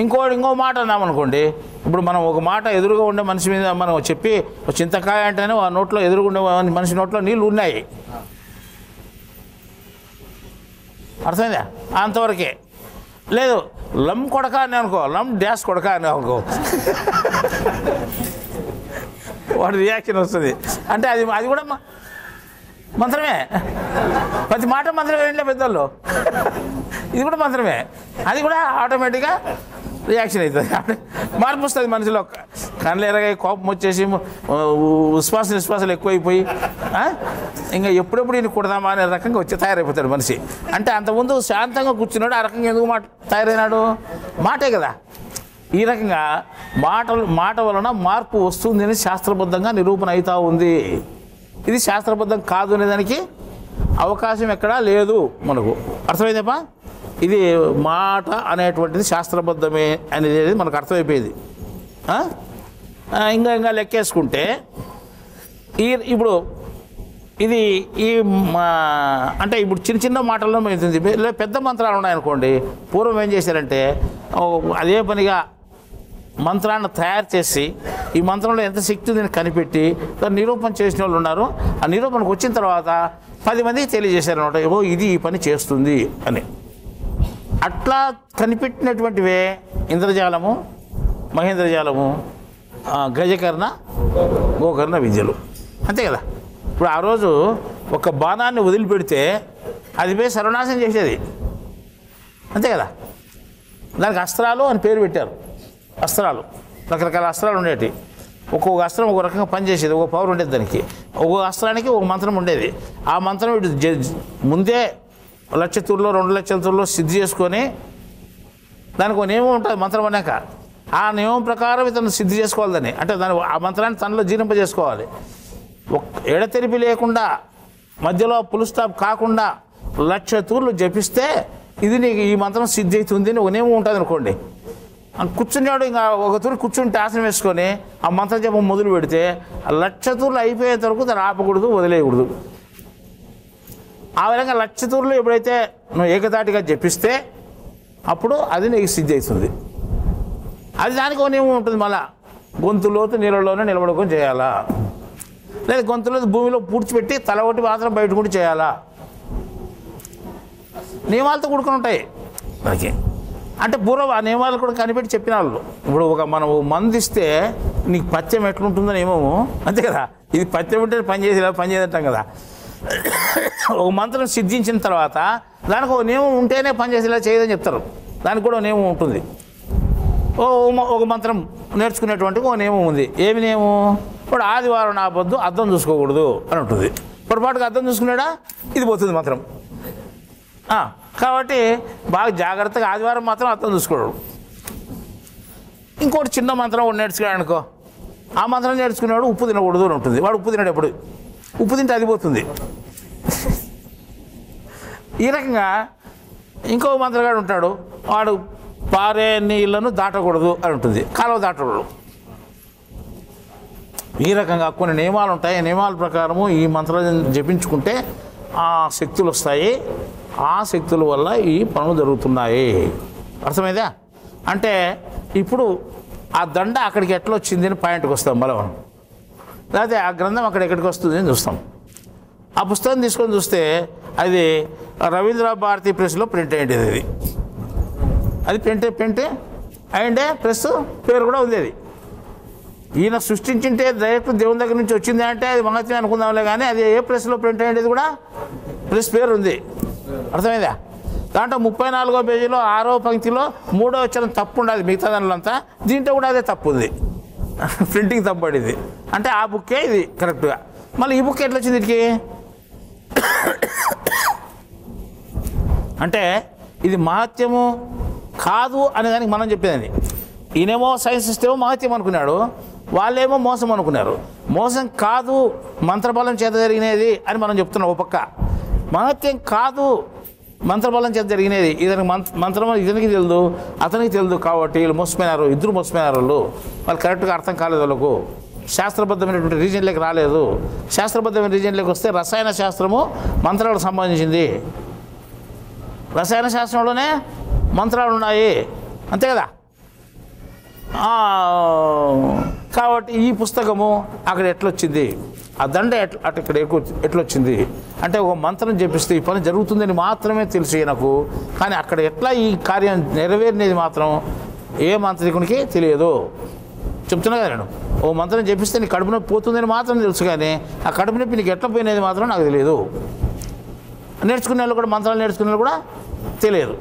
ఇంకో మాట అన్నామనుకోండి, ఇప్పుడు మనం ఒక మాట ఎదురుగా ఉండే మనిషి మీద మనం చెప్పి చింతకాయ అంటేనే ఆ నోట్లో ఎదురుగుండే మనిషి నోట్లో నీళ్ళు ఉన్నాయి, అర్థమైందా. అంతవరకే. లేదు లమ్ కొడక అని అనుకో, లమ్ డ్యాష్ కొడక అని అనుకో, వాడి రియాక్షన్ వస్తుంది. అంటే అది కూడా మంత్రమే. ప్రతి మాట మంత్రమే ఏంటంటే పెద్దోళ్ళు, ఇది కూడా మంత్రమే. అది కూడా ఆటోమేటిక్గా రియాక్షన్ అవుతుంది, మార్పు వస్తుంది మనిషిలో. కళ్ళు ఎరగాయి, కోపం వచ్చేసి నిశ్వాసాలు ఎక్కువైపోయి ఇంకా ఎప్పుడెప్పుడు ఈయన కుడదామా అనే రకంగా వచ్చి తయారైపోతాడు మనిషి. అంటే అంతకుముందు శాంతంగా కూర్చున్నాడు, ఆ రకంగా ఎందుకు తయారైనాడు? మాటే కదా. ఈ రకంగా మాట వలన మార్పు వస్తుంది అని శాస్త్రబద్ధంగా నిరూపణ అవుతూ ఉంది. ఇది శాస్త్రబద్ధం కాదు అనేదానికి అవకాశం ఎక్కడా లేదు మనకు, అర్థమైందప్ప. ఇది మాట అనేటువంటిది శాస్త్రబద్ధమే అనేది మనకు అర్థమైపోయింది. ఇంకా లెక్కేసుకుంటే ఇప్పుడు ఇది అంటే ఇప్పుడు చిన్న మాటల్లో అవుతుంది. పెద్ద మంత్రాలు ఉన్నాయనుకోండి, పూర్వం ఏం చేశారంటే అదే పనిగా మంత్రాన్ని తయారు చేసి ఈ మంత్రంలో ఎంత శక్తి ఉందని కనిపెట్టి నిరూపణ చేసిన వాళ్ళు ఉన్నారు. ఆ నిరూపణకు వచ్చిన తర్వాత 10 మందికి తెలియజేశారు అనమాట, ఏవో ఇది ఈ పని చేస్తుంది అని. అట్లా కనిపెట్టినటువంటివే ఇంద్రజాలము, మహేంద్రజాలము, గజకర్ణ, గోకర్ణ విద్యలు, అంతే కదా. ఇప్పుడు ఆ రోజు ఒక బాణాన్ని వదిలిపెడితే అది పోయి సర్వనాశనం చేసేది, అంతే కదా. దానికి అస్త్రాలు అని పేరు పెట్టారు. అస్త్రాలు, రకరకాల అస్త్రాలు ఉండేవి. ఒక్కొక్క అస్త్రం ఒక రకంగా పనిచేసేది, ఒక పవర్ ఉండేది దానికి. ఒక్కొక్క అస్త్రానికి ఒక మంత్రం ఉండేది. ఆ మంత్రం ముందే 1,00,000 తూర్లో 2,00,000 తూర్లో సిద్ధి చేసుకొని దానికి ఒక నియమం ఉంటుంది మంత్రం అన్నాక. ఆ నియమం ప్రకారం ఇతను సిద్ధి చేసుకోవాలి దాన్ని. అంటే ఆ మంత్రాన్ని తనలో జీర్ణింపజేసుకోవాలి. ఎడతెరిపి లేకుండా, మధ్యలో పుల్ స్టాప్ కాకుండా 1,00,000 తూర్లు జపిస్తే ఇది నీకు ఈ మంత్రం సిద్ధి అవుతుంది అని ఒక నియమం ఉంటుంది అనుకోండి. కూర్చున్నాడు, ఇంకా ఒక తూరు కూర్చుంటే ఆసనం వేసుకొని ఆ మంత్ర జపం మొదలు పెడితే 1,00,000 తూర్లు అయిపోయేంత వరకు దాన్ని ఆపకూడదు, వదిలేయకూడదు. ఆ విధంగా 1,00,000 తూర్లు ఎప్పుడైతే నువ్వు ఏకతాటిగా జపిస్తే అప్పుడు అది నీకు సిద్ధి అవుతుంది. అది దానికి ఒక నియమం ఉంటుంది. మళ్ళా గొంతులోతు నీళ్ళలోనే నిలబడుకొని చేయాలా, లేదా గొంతులో భూమిలో పూడ్చిపెట్టి తల ఒకటి మాత్రం బయట కూడా చేయాలా, నియమాలతో కూడుకుని ఉంటాయి మనకి. అంటే పూర్వం ఆ నియమాలు కూడా కనిపెట్టి చెప్పిన వాళ్ళు. ఇప్పుడు మనం మందు ఇస్తే నీకు పథ్యం ఎట్లుంటుందో నియమము, అంతే కదా. ఇది పథ్యం ఉంటే పని చేసేదంటాం కదా. ఒక మంత్రం సిద్ధించిన తర్వాత దానికి ఒక నియమం ఉంటేనే పని చేసేలా చేయదని చెప్తారు. దానికి కూడా నియమం ఉంటుంది. ఒక మంత్రం నేర్చుకునేటువంటి ఒక నియమం ఉంది. ఏమి నియమం? ఇప్పుడు ఆదివారం నా పొద్దు అద్దం చూసుకోకూడదు అని ఉంటుంది. పొరపాటుగా అద్దం చూసుకున్నాడా ఇది పోతుంది మంత్రం. కాబట్టి బాగా జాగ్రత్తగా ఆదివారం మాత్రం అద్దం చూసుకోవడం. ఇంకోటి చిన్న మంత్రం ఒకటి నేర్చుకున్నాడు అనుకో, ఆ మంత్రం నేర్చుకునేవాడు ఉప్పు తినకూడదు అని ఉంటుంది. వాడు ఉప్పు తిన్నాడు, ఎప్పుడు ఉప్పు తింటే అది పోతుంది. ఈ రకంగా ఇంకో మంత్రగాడు ఉంటాడు, వాడు పారే నీళ్లను దాటకూడదు అని ఉంటుంది, కాలువ దాటకూడదు. ఈ రకంగా కొన్ని నియమాలు ఉంటాయి. నియమాల ప్రకారము ఈ మంత్రాలను జపించుకుంటే ఆ శక్తులు వస్తాయి. ఆ శక్తుల వల్ల ఈ పనులు జరుగుతున్నాయి. అర్థమైందా? అంటే ఇప్పుడు ఆ దండ అక్కడికి ఎట్లా వచ్చింది అని పాయింట్కి వస్తాం మనం. లేకపోతే ఆ గ్రంథం అక్కడ ఎక్కడికి వస్తుంది అని చూస్తాం. ఆ పుస్తకం తీసుకొని చూస్తే అది రవీంద్ర భారతి ప్రెస్లో ప్రింట్ అయ్యేది. అది ప్రింట్ అయ్యిండే ప్రెస్ పేరు కూడా ఉంది. అది ఈయన సృష్టించింటే డైరెక్ట్ దేవుని దగ్గర నుంచి వచ్చింది అంటే అది మహత్యం అనుకుందాంలే, కానీ అది ఏ ప్రెస్లో ప్రింట్ అయ్యేది కూడా ప్రెస్ పేరు ఉంది. అర్థమైందా? దాంట్లో 34వ పేజీలో 6వ పంక్తిలో 3వ అక్షరం తప్పు ఉండదు, మిగతా దానిలో అంతా. దీంట్లో కూడా అదే తప్పు ఉంది, ప్రింటింగ్ తప్పు పడింది. అంటే ఆ బుక్కే ఇది కరెక్ట్గా. మళ్ళీ ఈ బుక్ ఎట్లా వచ్చింది వీటికి అంటే ఇది మహత్యము కాదు అనేదానికి మనం చెప్పేదని. ఈయనేమో సైన్స్ సిస్టమ్ మహత్యం అనుకున్నాడు, వాళ్ళేమో మోసం అనుకున్నారు. మోసం కాదు, మంత్రబలం చేత జరిగినది అని మనం చెప్తున్నాం. ఒక పక్క మహత్యం కాదు, మంత్రబలం చేత జరిగినది. ఇతనికి మంత్రం ఇతనికి తెలియదు, అతనికి తెలియదు. కాబట్టి వీళ్ళు మోసపోయినారు, ఇద్దరు మోసపోయినారు. వాళ్ళు కరెక్ట్గా అర్థం కాలేదు, వాళ్ళకు శాస్త్రబద్ధమైనటువంటి రీజన్లోకి రాలేదు. శాస్త్రబద్ధమైన రీజన్లోకి వస్తే రసాయన శాస్త్రము మంత్రాలకు సంబంధించింది, రసాయన శాస్త్రంలోనే మంత్రాలు ఉన్నాయి, అంతే కదా. కాబట్టి ఈ పుస్తకము అక్కడ ఎట్లొచ్చింది, ఆ దండ ఇక్కడ ఎట్లొచ్చింది అంటే ఒక మంత్రం చెప్పిస్తే ఈ పని జరుగుతుందని మాత్రమే తెలుసు నాకు. కానీ అక్కడ ఎట్లా ఈ కార్యం నెరవేరినది మాత్రం ఏ మంత్రికునికి తెలియదు. చెప్తున్నా కదా నేను, ఓ మంత్రం చెప్పిస్తే నీ కడుపు నొప్పి పోతుందని మాత్రం తెలుసు, కానీ ఆ కడుపు నొప్పి నీకు ఎట్లా పోయినది మాత్రం నాకు తెలియదు. నేర్చుకునే వాళ్ళు కూడా, మంత్రాలు నేర్చుకునే వాళ్ళు కూడా తెలియదు.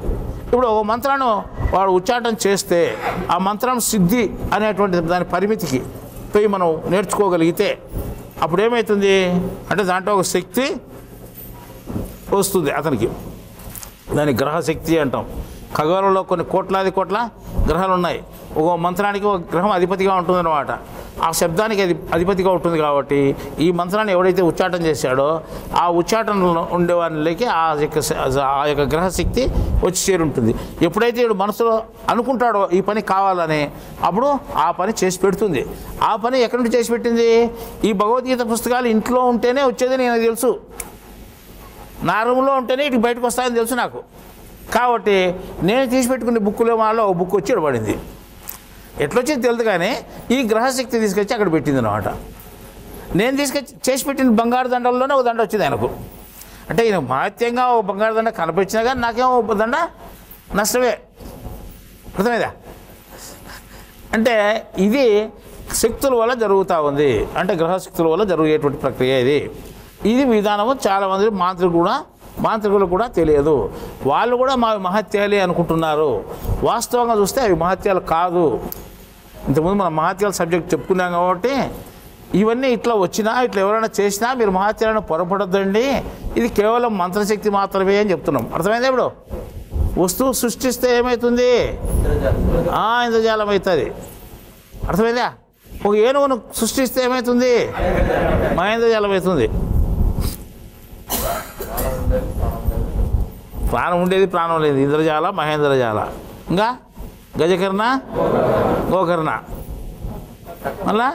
ఇప్పుడు ఒక మంత్రాన్ని వాడు ఉచ్చాటన చేస్తే ఆ మంత్రం సిద్ధి అనేటువంటి దాని పరిమితికి పోయి మనం నేర్చుకోగలిగితే అప్పుడు ఏమవుతుంది అంటే దాంట్లో ఒక శక్తి వస్తుంది అతనికి. దాని గ్రహశక్తి అంటాం. ఖగోళంలో కొన్ని కోట్లాది కోట్ల గ్రహాలు ఉన్నాయి. ఒక మంత్రానికి ఒక గ్రహం అధిపతిగా ఉంటుందన్నమాట. ఆ శబ్దానికి అది అధిపతిగా ఉంటుంది. కాబట్టి ఈ మంత్రాన్ని ఎవడైతే ఉచ్చాటన చేశాడో ఆ ఉచ్చాటనలో ఉండేవాళ్ళకి ఆ యొక్క గ్రహశక్తి వచ్చి చేరుంటుంది. ఎప్పుడైతే వీడు మనసులో అనుకుంటాడో ఈ పని కావాలని, అప్పుడు ఆ పని చేసి పెడుతుంది. ఆ పని ఎక్కడి నుంచి చేసి పెట్టింది? ఈ భగవద్గీత పుస్తకాలు ఇంట్లో ఉంటేనే వచ్చేది నాకు తెలుసు, నా రూమ్లో ఉంటేనే ఇటు బయటకు వస్తాయని తెలుసు నాకు. కాబట్టి నేను తీసి పెట్టుకునే బుక్కులో వాళ్ళలో ఒక బుక్ వచ్చి పడింది. ఎట్లొచ్చింది తెలియదు, కానీ ఈ గ్రహశక్తి తీసుకొచ్చి అక్కడ పెట్టింది అనమాట. నేను తీసుకొచ్చి చేసి పెట్టిన బంగారు దండల్లోనే ఒక దండ వచ్చింది ఆయనకు. అంటే ఈయన మహత్యంగా ఒక బంగారు దండ కనిపించినా కానీ నాకేమో ఒక దండ నష్టమే. అర్థమైందా? అంటే ఇది శక్తుల వల్ల జరుగుతూ ఉంది, అంటే గ్రహశక్తుల వల్ల జరిగేటువంటి ప్రక్రియ ఇది విధానము. చాలామంది మాంత్రికులు కూడా తెలియదు. వాళ్ళు కూడా మా మహత్యాలే అనుకుంటున్నారు. వాస్తవంగా చూస్తే అవి మహత్యాలు కాదు. ఇంతకుముందు మనం మహత్యాల సబ్జెక్ట్ చెప్పుకున్నాం కాబట్టి ఇవన్నీ ఇట్లా వచ్చినా, ఇట్లా ఎవరైనా చేసినా మీరు మహత్యాలను పొరపడద్దండి, ఇది కేవలం మంత్రశక్తి మాత్రమే అని చెప్తున్నాం. అర్థమైందా? ఇప్పుడు వస్తువు సృష్టిస్తే ఏమవుతుంది? ఇంద్రజాలం అవుతుంది. అర్థమైందా? ఒక ఏనుగును సృష్టిస్తే ఏమవుతుంది? మహేంద్రజాలం అవుతుంది. ప్రాణం ఉండేది, ప్రాణం లేదు, ఇంద్రజాల, మహేంద్రజాల. ఇంకా గజకర్ణ, గోకర్ణ. మళ్ళా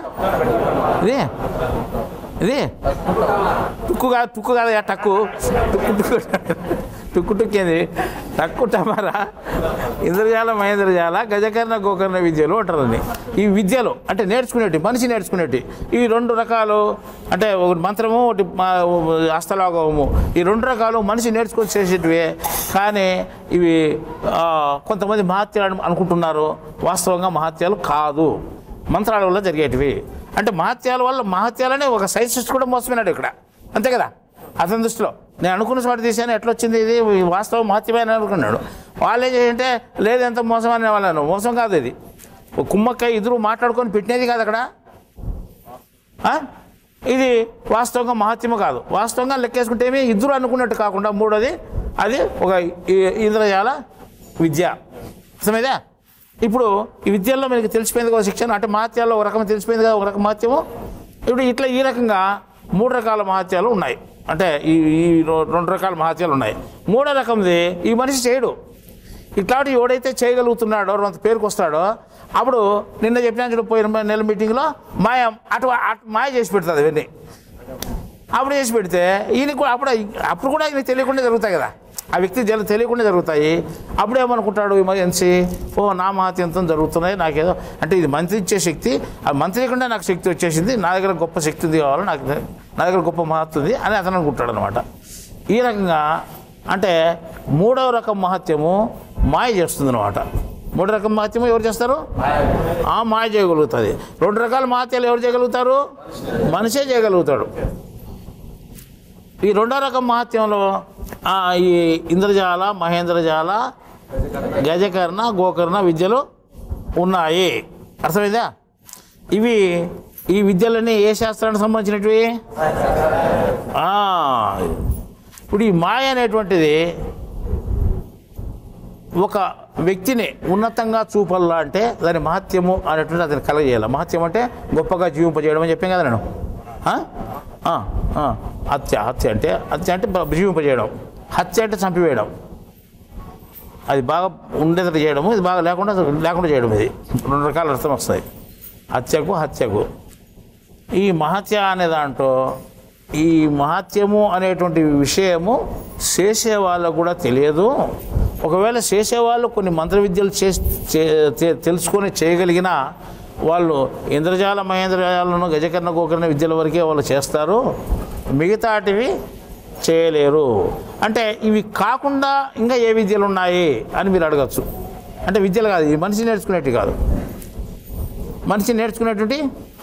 ఇది టుక్కు కాదయా, టుక్కేది టక్కు టమారా. ఇంద్రజాల, మహేంద్రజాల, గజకర్ణ, గోకర్ణ విద్యలు అంటారండి. ఈ విద్యలు అంటే నేర్చుకునేటి, మనిషి నేర్చుకునేటి. ఈ రెండు రకాలు, అంటే ఒకటి మంత్రము, ఒకటి హస్తలాఘవము. ఈ రెండు రకాలు మనిషి నేర్చుకొని చేసేటివే. కానీ ఇవి కొంతమంది మహత్యాలు అనుకుంటున్నారు. వాస్తవంగా మహత్యాలు కాదు, మంత్రాల వల్ల జరిగేటివి. అంటే మహత్యాలనే ఒక సైన్సిస్ట్ కూడా మోసమైనాడు ఇక్కడ, అంతే కదా అతని దృష్టిలో. నేను అనుకున్న చోట తీసాను, ఎట్లా వచ్చింది ఇది వాస్తవం మహత్యమైన అనుకున్నాడు. వాళ్ళే చేయంటే లేదు, ఎంత మోసం అనే వాళ్ళను. మోసం కాదు ఇది. కుమ్మక్కాయ ఇద్దరు మాట్లాడుకొని పెట్టినది కాదు అక్కడ. ఇది వాస్తవంగా మహత్యము కాదు. వాస్తవంగా లెక్కేసుకుంటే ఏమి ఇద్దరు అనుకున్నట్టు కాకుండా మూడోది అది ఒక ఇంద్రజాల విద్య. అర్థమైందా? ఇప్పుడు ఈ విద్యల్లో మనకి తెలిసిపోయింది కదా శిక్షణ, అంటే మహత్యాల్లో ఒక రకం తెలిసిపోయింది కదా, ఒక రకం మహత్యము. ఇప్పుడు ఇట్లా ఈ రకంగా 3 రకాల మహత్యాలు ఉన్నాయి. అంటే ఈ 2 రకాల మహత్యాలు ఉన్నాయి. 3వ రకంది ఈ మనిషి చేయడు. ఇట్లాంటి ఎవడైతే చేయగలుగుతున్నాడో, అంత పేరుకు వస్తాడో, అప్పుడు నిన్న చెప్పిన చూడు పోయిన నెల మీటింగ్లో మాయ చేసి పెడుతుంది ఇవన్నీ. అప్పుడు చేసి పెడితే ఈయనకు అప్పుడు కూడా ఈయనకు తెలియకుండా జరుగుతాయి కదా, ఆ వ్యక్తి తెలియకుండా జరుగుతాయి. అప్పుడు ఏమనుకుంటాడు ఈ మనిషి, నా మహత్యంతో జరుగుతున్నాయి, నాకేదో అంటే ఇది మంత్రి ఇచ్చే శక్తి, ఆ మంత్రి లేకుండా నాకు శక్తి వచ్చేసింది, నా దగ్గర గొప్ప శక్తి ఉంది కావాలి, నా దగ్గర గొప్ప మహత్వం ఉంది అని అతను అనుకుంటాడు అనమాట. ఈ రకంగా అంటే 3వ రకం మహత్యము మాయ చేస్తుంది అనమాట. 3 రకం మహత్యము ఎవరు చేస్తారు? మాయ చేయగలుగుతుంది. 2 రకాల మహత్యాలు ఎవరు చేయగలుగుతారు? మనిషే చేయగలుగుతాడు. ఈ రెండో రకం మహత్యంలో ఈ ఇంద్రజాల, మహేంద్రజాల, గజకర్ణ, గోకర్ణ విద్యలు ఉన్నాయి. అర్థమైందా? ఈ విద్యలన్నీ ఏ శాస్త్రానికి సంబంధించినవి? ఇప్పుడు ఈ మాయ అనేటువంటిది ఒక వ్యక్తిని ఉన్నతంగా చూపల్లా అంటే దాని మహత్యము అనేటువంటి అతను కలగజేయాలి. మహత్యం అంటే గొప్పగా జీవింపజేయడం అని చెప్పాను కదా నేను. హత్య అంటే జీవింపజేయడం, హత్య అంటే చంపివేయడం, అది బాగా ఉండేటట్టు చేయడము, ఇది బాగా లేకుండా చేయడం. ఇది రెండు రకాల అర్థం వస్తాయి హత్యకు. ఈ మహత్య అనే దాంట్లో ఈ మహత్యము అనేటువంటి విషయము చేసేవాళ్ళకు కూడా తెలియదు. ఒకవేళ చేసేవాళ్ళు కొన్ని మంత్ర విద్యలు తెలుసుకొని చేయగలిగిన వాళ్ళు ఇంద్రజాల, మహేంద్రజాలను, గజకర్ణ, గోకర్ణ విద్యల వరకే వాళ్ళు చేస్తారు, మిగతాటివి చేయలేరు. అంటే ఇవి కాకుండా ఇంకా ఏ విద్యలు ఉన్నాయి అని మీరు అడగచ్చు. అంటే విద్యలు కాదు, ఈ మనిషి నేర్చుకునేటివి కాదు,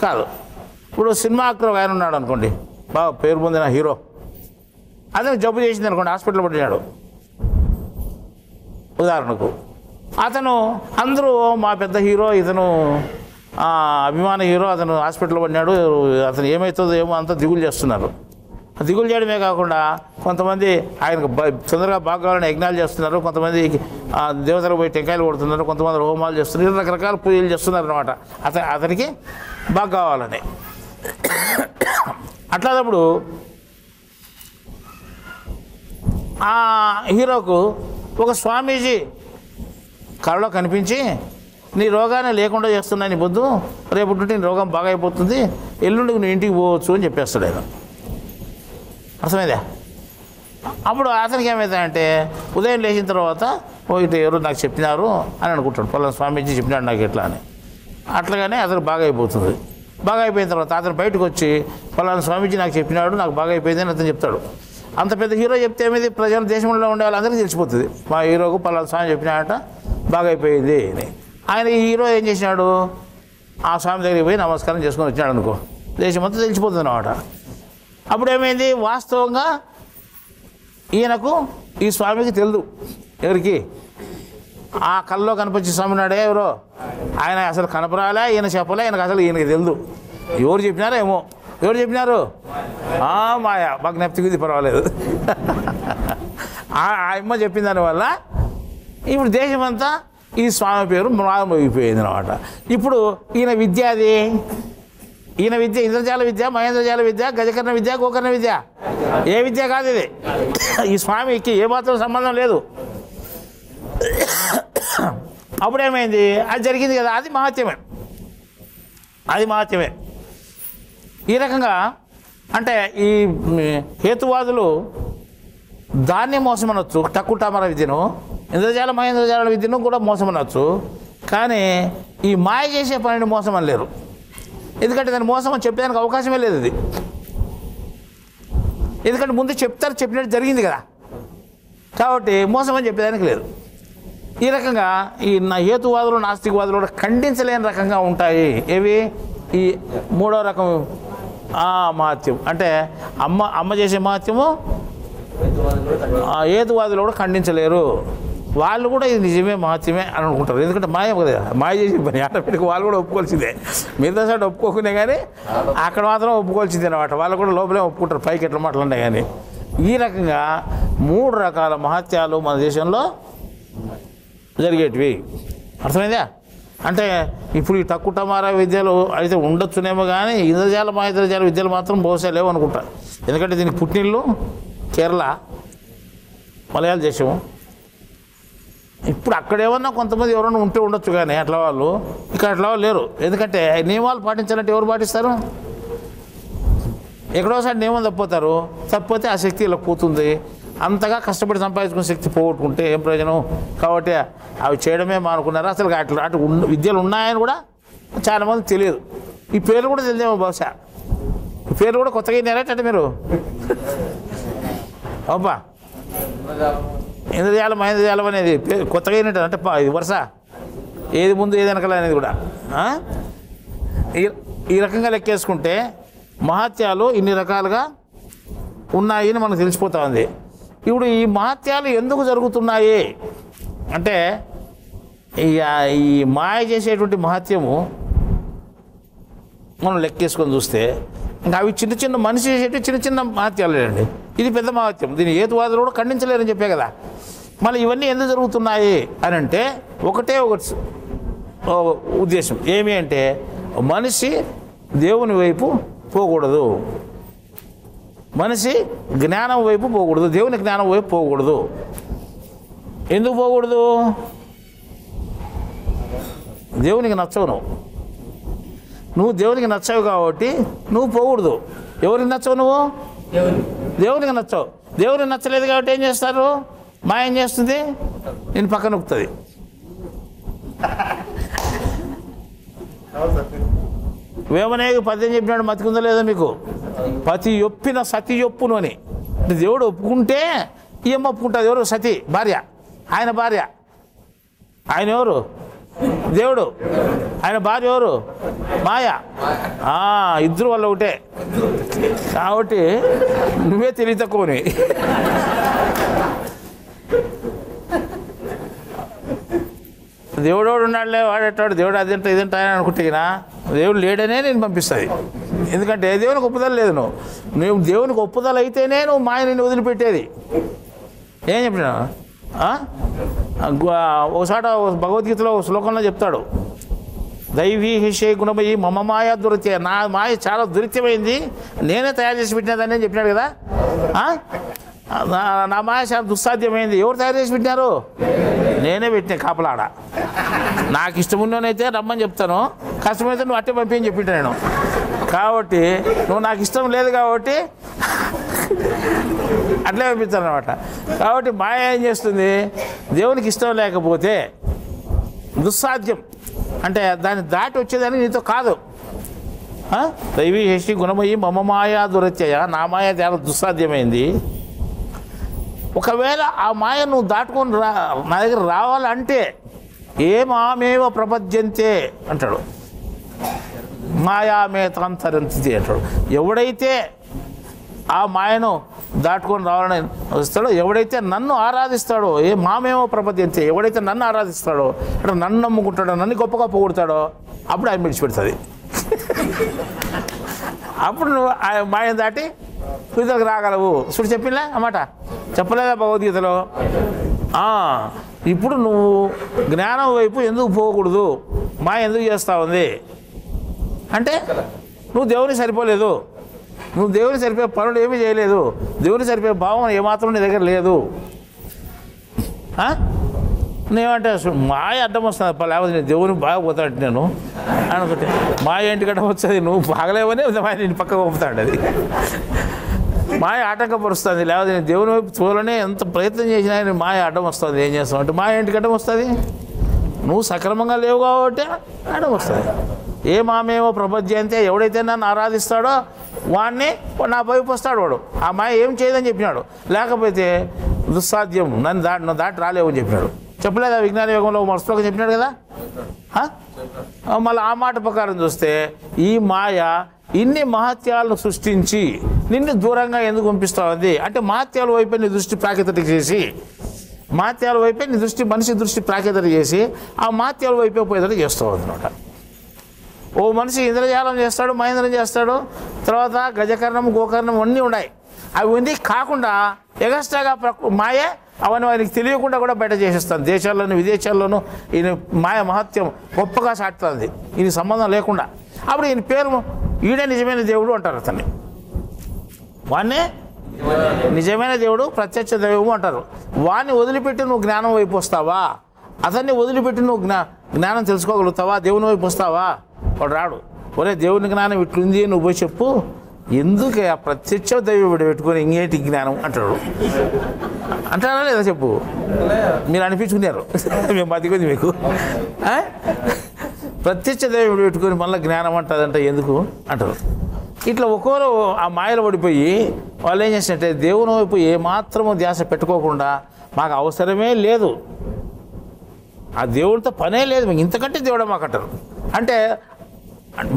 కాదు. ఇప్పుడు సినిమా యాక్టర్ ఆయన ఉన్నాడు అనుకోండి, బాగా పేరు పొందిన హీరో, అతను జబ్బు చేసింది అనుకోండి, హాస్పిటల్లో పడినాడు ఉదాహరణకు. అతను అందరూ మా పెద్ద హీరో, ఇతను అభిమాన హీరో, అతను హాస్పిటల్లో పడినాడు, అతను ఏమవుతుందో ఏమో అంతా దిగులు చేస్తున్నారు. దిగులు చేయడమే కాకుండా కొంతమంది ఆయనకు తొందరగా బాగా కావాలని యజ్ఞాలు చేస్తున్నారు, కొంతమంది దేవతలకు పోయి టెంకాయలు కొడుతున్నారు, కొంతమంది హోమాలు చేస్తున్నారు, రకరకాల పూజలు చేస్తున్నారు అనమాట అతనికి బాగా కావాలని. అట్లాదప్పుడు ఆ హీరోకు ఒక స్వామీజీ కళలో కనిపించి, నీ రోగాన్ని లేకుండా చేస్తున్నా నీ బొద్దు, రేపు నీ రోగం బాగా అయిపోతుంది, ఎల్లుండి నువ్వు ఇంటికి పోవచ్చు అని చెప్పేస్తాడు ఆయన. అర్థమైందా? అప్పుడు అతనికి ఏమవుతాయంటే ఉదయం లేచిన తర్వాత ఇటు ఎవరు నాకు చెప్పినారు అని అనుకుంటాడు, పలానా స్వామీజీ చెప్పినాడు నాకు ఎట్లా అని. అట్లాగానే అతను బాగా అయిపోతుంది. బాగా అయిపోయిన తర్వాత అతను బయటకు వచ్చి పలానా స్వామీజీ నాకు చెప్పినాడు, నాకు బాగా అయిపోయింది అని అతను చెప్తాడు. అంత పెద్ద హీరో చెప్తే ఏమైంది, ప్రజలు దేశంలో ఉండే వాళ్ళందరికీ తెలిసిపోతుంది, మా హీరోకు పలానా స్వామి చెప్పినాడట, బాగా అయిపోయింది అని. ఆయన ఈ హీరో ఏం చేసినాడు, ఆ స్వామి దగ్గరికి పోయి నమస్కారం చేసుకొని వచ్చినాడు అనుకో, దేశమంతా తెలిసిపోతుంది అన్నమాట. అప్పుడు ఏమైంది, వాస్తవంగా ఈయనకు ఈ స్వామికి తెలియదు, ఎవరికి ఆ కళ్ళలో కనిపించే స్వామి నాడే ఎవరో ఆయన అసలు కనపరాలే, ఈయన చెప్పలే, ఈయనకి తెలియదు. ఎవరు చెప్పినారో ఏమో, ఎవరు చెప్పినారు, మాయా మాకు నెప్తికి పర్వాలేదు ఆ అమ్మ చెప్పిన దానివల్ల ఇప్పుడు దేశమంతా ఈ స్వామి పేరు మోగిపోయింది అనమాట. ఇప్పుడు ఈయన విద్య ఇంద్రజాల విద్య, మహేంద్రజాల విద్య, గజకర్ణ విద్య, గోకర్ణ విద్య, ఏ విద్య కాదు ఇది. ఈ స్వామికి ఏమాత్రం సంబంధం లేదు. అప్పుడేమైంది, అది జరిగింది కదా, అది మహత్యమే. ఈ రకంగా అంటే ఈ హేతువాదులు దాన్ని మోసమనొచ్చు, టక్కుటామర విద్యను, ఇంద్రజాల, మహేంద్రజాల విద్యను కూడా మోసమనొచ్చు. కానీ ఈ మాయ చేసే పనిని మోసం అనలేరు, ఎందుకంటే దాన్ని మోసం అని చెప్పడానికి అవకాశమే లేదు. ఇది ఎందుకంటే ముందు చెప్పినట్టు జరిగింది కదా, కాబట్టి మోసం అని చెప్పేదానికి లేదు. ఈ రకంగా ఈ హేతువాదులు, నాస్తికవాదులు కూడా ఖండించలేని రకంగా ఉంటాయి. ఏవి? ఈ మూడో రకం మహత్యం అంటే అమ్మ చేసే మహత్యము హేతువాదులు కూడా ఖండించలేరు. వాళ్ళు కూడా ఇది నిజమే, మహత్యమే అని అనుకుంటారు, ఎందుకంటే మాయ కదా, మాయ చేసే పని ఆటోమేటిక్ వాళ్ళు కూడా ఒప్పుకోవాల్సిందే. మిగతా సైడ్ ఒప్పుకోకునే కానీ అక్కడ మాత్రం ఒప్పుకోవాల్సిందే అనమాట. వాళ్ళు కూడా లోపలే ఒప్పుకుంటారు, పైకి ఎట్లా మాట్లాడినా కానీ. ఈ రకంగా మూడు రకాల మహత్యాలు మన దేశంలో జరిగేటివి. అర్థమైందా? అంటే ఇప్పుడు ఈ టక్కుటమారా విద్యలు అయితే ఉండొచ్చునేమో కానీ ఇంద్రజాల, మహేంద్రజాల విద్యలు మాత్రం బహుశా లేవు అనుకుంటా. ఎందుకంటే దీనికి పుట్టినిల్లు కేరళ, మలయాళ దేశము. ఇప్పుడు అక్కడేమన్నా కొంతమంది ఎవరన్నా ఉంటే ఉండొచ్చు కానీ అట్లా వాళ్ళు, ఇక్కడ అట్లా వాళ్ళు లేరు. ఎందుకంటే నియమాలు పాటించాలంటే ఎవరు పాటిస్తారు? ఎక్కడోసారి నియమం తప్పిపోతారు, తప్పిపోతే ఆ శక్తి ఇలా పోతుంది. అంతగా కష్టపడి సంపాదించుకునే శక్తి పోగొట్టుకుంటే ఏం ప్రయోజనం? కాబట్టి అవి చేయడమే మానుకున్నారు. అసలు అటు విద్యలు ఉన్నాయని కూడా చాలామంది తెలియదు. ఈ పేర్లు కూడా తెలియదేమో బహుశా. ఈ పేర్లు కూడా కొత్తగా అయినారంటే మీరు అబ్బా ఇంద్రజాలం, మహేంద్రజాలం అనేది కొత్తగా అయినట్టు అంటే ఇది వరుస, ఏది ముందు ఏది వెనకాల అనేది కూడా. ఈ రకంగా లెక్కేసుకుంటే మహత్యాలు ఇన్ని రకాలుగా ఉన్నాయి అని మనకు తెలిసిపోతా ఉంది. ఇప్పుడు ఈ మహత్యాలు ఎందుకు జరుగుతున్నాయి అంటే ఈ మాయ చేసేటువంటి మహత్యము మనం లెక్కేసుకొని చూస్తే ఇంకా అవి చిన్న చిన్న మనిషి చేసేటి చిన్న చిన్న మహత్యాలు లేదండి. ఇది పెద్ద మహత్యం. దీని హేతువాదులు కూడా ఖండించలేరని చెప్పే కదా. మళ్ళీ ఇవన్నీ ఎందుకు జరుగుతున్నాయి అని అంటే ఒకటే ఒక ఉద్దేశం ఏమి అంటే మనిషి దేవుని వైపు పోకూడదు, మనిషి జ్ఞానం వైపు పోకూడదు, దేవుని జ్ఞానం వైపు పోకూడదు. ఎందుకు పోకూడదు? దేవునికి నచ్చవు, నువ్వు దేవునికి నచ్చావు కాబట్టి నువ్వు పోకూడదు. ఎవరికి నచ్చవు? నువ్వు దేవునికి నచ్చవు. దేవునికి నచ్చలేదు కాబట్టి ఏం చేస్తారు? మా ఏం చేస్తుంది? నేను పక్కన నొక్కుతుంది. వేమనేగి పద్యం చెప్పినాడు, మతికుందా లేదా మీకు? పతి ఒప్పిన సతి ఒప్పును అని. అంటే దేవుడు ఒప్పుకుంటే ఏం ఒప్పుకుంటుంది? ఎవరు? సతి భార్య. ఆయన భార్య. ఆయన ఎవరు? దేవుడు. ఆయన భార్య ఎవరు? మాయ. ఇద్దరు వల్ల ఒకటే కాబట్టి నువ్వే తెలివి తక్కువని. దేవుడోడు ఉన్నాడులే, వాడేటాడు, దేవుడు అదంటే ఇదంటే ఆయన అనుకుంటే దేవుడు లేడనే నేను పంపిస్తుంది. ఎందుకంటే దేవునికి ఒప్పుదల లేదు. నువ్వు దేవునికి ఒప్పుదల అయితేనే నువ్వు మాయ నిన్ను వదిలిపెట్టేది. ఏం చెప్పినా ఒకసారి భగవద్గీతలో శ్లోకంలో చెప్తాడు, దైవీ హిషే గుణమయ్యి మమ మాయ దురిత్య. నా మాయ చాలా దురిత్యమైంది, నేనే తయారు చేసి పెట్టినదని చెప్పినాడు కదా. నా మాయ చాలా దుస్సాధ్యమైంది. ఎవరు తయారు చేసి పెట్టినారు? నేనే పెట్టినా కాపలాడ. నాకు ఇష్టమున్నోనైతే రమ్మని చెప్తాను, కష్టమైతే నువ్వు అట్టే పంపించని చెప్పింటా నేను. కాబట్టి నువ్వు నాకు ఇష్టం లేదు కాబట్టి అట్లే పంపిస్తాను అనమాట. కాబట్టి మాయ ఏం చేస్తుంది? దేవునికి ఇష్టం లేకపోతే దుస్సాధ్యం అంటే దాన్ని దాటి వచ్చేదాన్ని నీతో కాదు. దైవీ హేషి గుణమయ్యి మమ మాయా దురత్యయ. నా మాయ చాలా దుస్సాధ్యమైంది. ఒకవేళ ఆ మాయ నువ్వు దాటుకొని నా దగ్గర రావాలంటే ఏమామేవ ప్రపద్యంతే అంటాడు, మాయామే తాంతరంతి అంటాడు. ఎవడైతే ఆ మాయను దాటుకొని రావాలని వస్తాడో, ఎవడైతే నన్ను ఆరాధిస్తాడో, మామేమో ప్రపద్యంతే, ఎవడైతే నన్ను ఆరాధిస్తాడో అంటే నన్ను నమ్ముకుంటాడో, నన్ను గొప్పగా పొగుడతాడో అప్పుడు ఆయన విడిచిపెడుతుంది. అప్పుడు నువ్వు ఆ మాయను దాటి విడుదలకు రాగలవు. చూడు చెప్పిందా అన్నమాట, చెప్పలేదా భగవద్గీతలో? ఇప్పుడు నువ్వు జ్ఞానం వైపు ఎందుకు పోకూడదు? మాయ ఎందుకు చేస్తా ఉంది అంటే నువ్వు దేవునికి సరిపోలేదు, నువ్వు దేవుని సరిపోయే పనులు ఏమీ చేయలేదు, దేవుని సరిపోయే భావం ఏమాత్రం నీ దగ్గర లేదు. నేనంటే మాయ అడ్డం వస్తుంది, లేకపోతే నేను దేవునికి బాగా పోతాడు నేను అనుకుంటే మాయ ఇంటికి అడ్డం వస్తుంది. నువ్వు బాగలేవని మాయ నేను పక్కకు పంపుతాడు. అది మాయ ఆటంకపరుస్తుంది. లేకపోతే నేను దేవుని వైపు చూడాలని ఎంత ప్రయత్నం చేసినా నేను మాయ అడ్డం వస్తుంది. ఏం చేస్తావు అంటే మాయ ఇంటికి అడ్డం వస్తుంది. నువ్వు సక్రమంగా లేవు కాబట్టి అడ్డం వస్తుంది. ఏమామేమో ప్రపంచంతే, ఎవడైతే నన్ను ఆరాధిస్తాడో వాడిని నా వైపు వస్తాడు వాడు. ఆ మాయ ఏం చేయదని చెప్పినాడు. లేకపోతే దుస్సాధ్యం, నన్ను దాటి రాలేవు అని చెప్పినాడు. చెప్పలేదా విజ్ఞాన యోగంలో మరొక చెప్పినాడు కదా. మళ్ళీ ఆ మాట ప్రకారం చూస్తే ఈ మాయ ఇన్ని మహత్యాలను సృష్టించి నిన్ను దూరంగా ఎందుకు పంపిస్తా ఉంది అంటే మహత్యాల వైపే నీ దృష్టి ప్రాకేతత చేసి, మహత్యాల వైపే నీ దృష్టి, మనిషి దృష్టి ప్రాకేతత చేసి ఆ మహత్యాల వైపే పోయేటట్టు చేస్తూ ఉంది అనమాట. ఓ మనిషి ఇంద్రజాలం చేస్తాడు, మహేంద్రం చేస్తాడు, తర్వాత గజకర్ణం గోకర్ణం అన్నీ ఉన్నాయి. అవి ఉంది కాకుండా ఎగస్ట్రాగా మాయే అవన్నీ ఆయనకి తెలియకుండా కూడా బయట చేసేస్తాను. దేశాల్లోనూ విదేశాల్లోనూ ఈయన మాయ మహత్యం గొప్పగా సాటుతుంది, ఈయన సంబంధం లేకుండా. అప్పుడు ఈయన పేరు ఈడే నిజమైన దేవుడు అంటారు. అతన్ని వాడినే నిజమైన దేవుడు, ప్రత్యక్ష దైవము అంటారు. వాడిని వదిలిపెట్టి నువ్వు జ్ఞానం వైపు వస్తావా? అతన్ని వదిలిపెట్టి నువ్వు జ్ఞానం తెలుసుకోగలుగుతావా? దేవుని వైపు వస్తావా? వాడు రాడు. ఒరే దేవుని జ్ఞానం ఇట్లుంది నువ్వు పోయి చెప్పు, ఎందుకు ఆ ప్రత్యక్ష దైవుడు పెట్టుకొని ఇంకేంటి జ్ఞానం అంటాడు. అంటారా లేదా చెప్పు? మీరు అనిపించుకున్నారు, మేము బతికొంది మీకు. ప్రత్యక్ష దైవుడు పెట్టుకొని మళ్ళీ జ్ఞానం అంటుందంటే ఎందుకు అంటారు. ఇట్లా ఒక్కొరు ఆ మాయలు పడిపోయి వాళ్ళు ఏం చేసినట్టే దేవుని వైపు ఏమాత్రము ధ్యాస పెట్టుకోకుండా మాకు అవసరమే లేదు, ఆ దేవుడితో పనే లేదు, మీకు ఇంతకంటే దేవుడు మాకు అంటారు. అంటే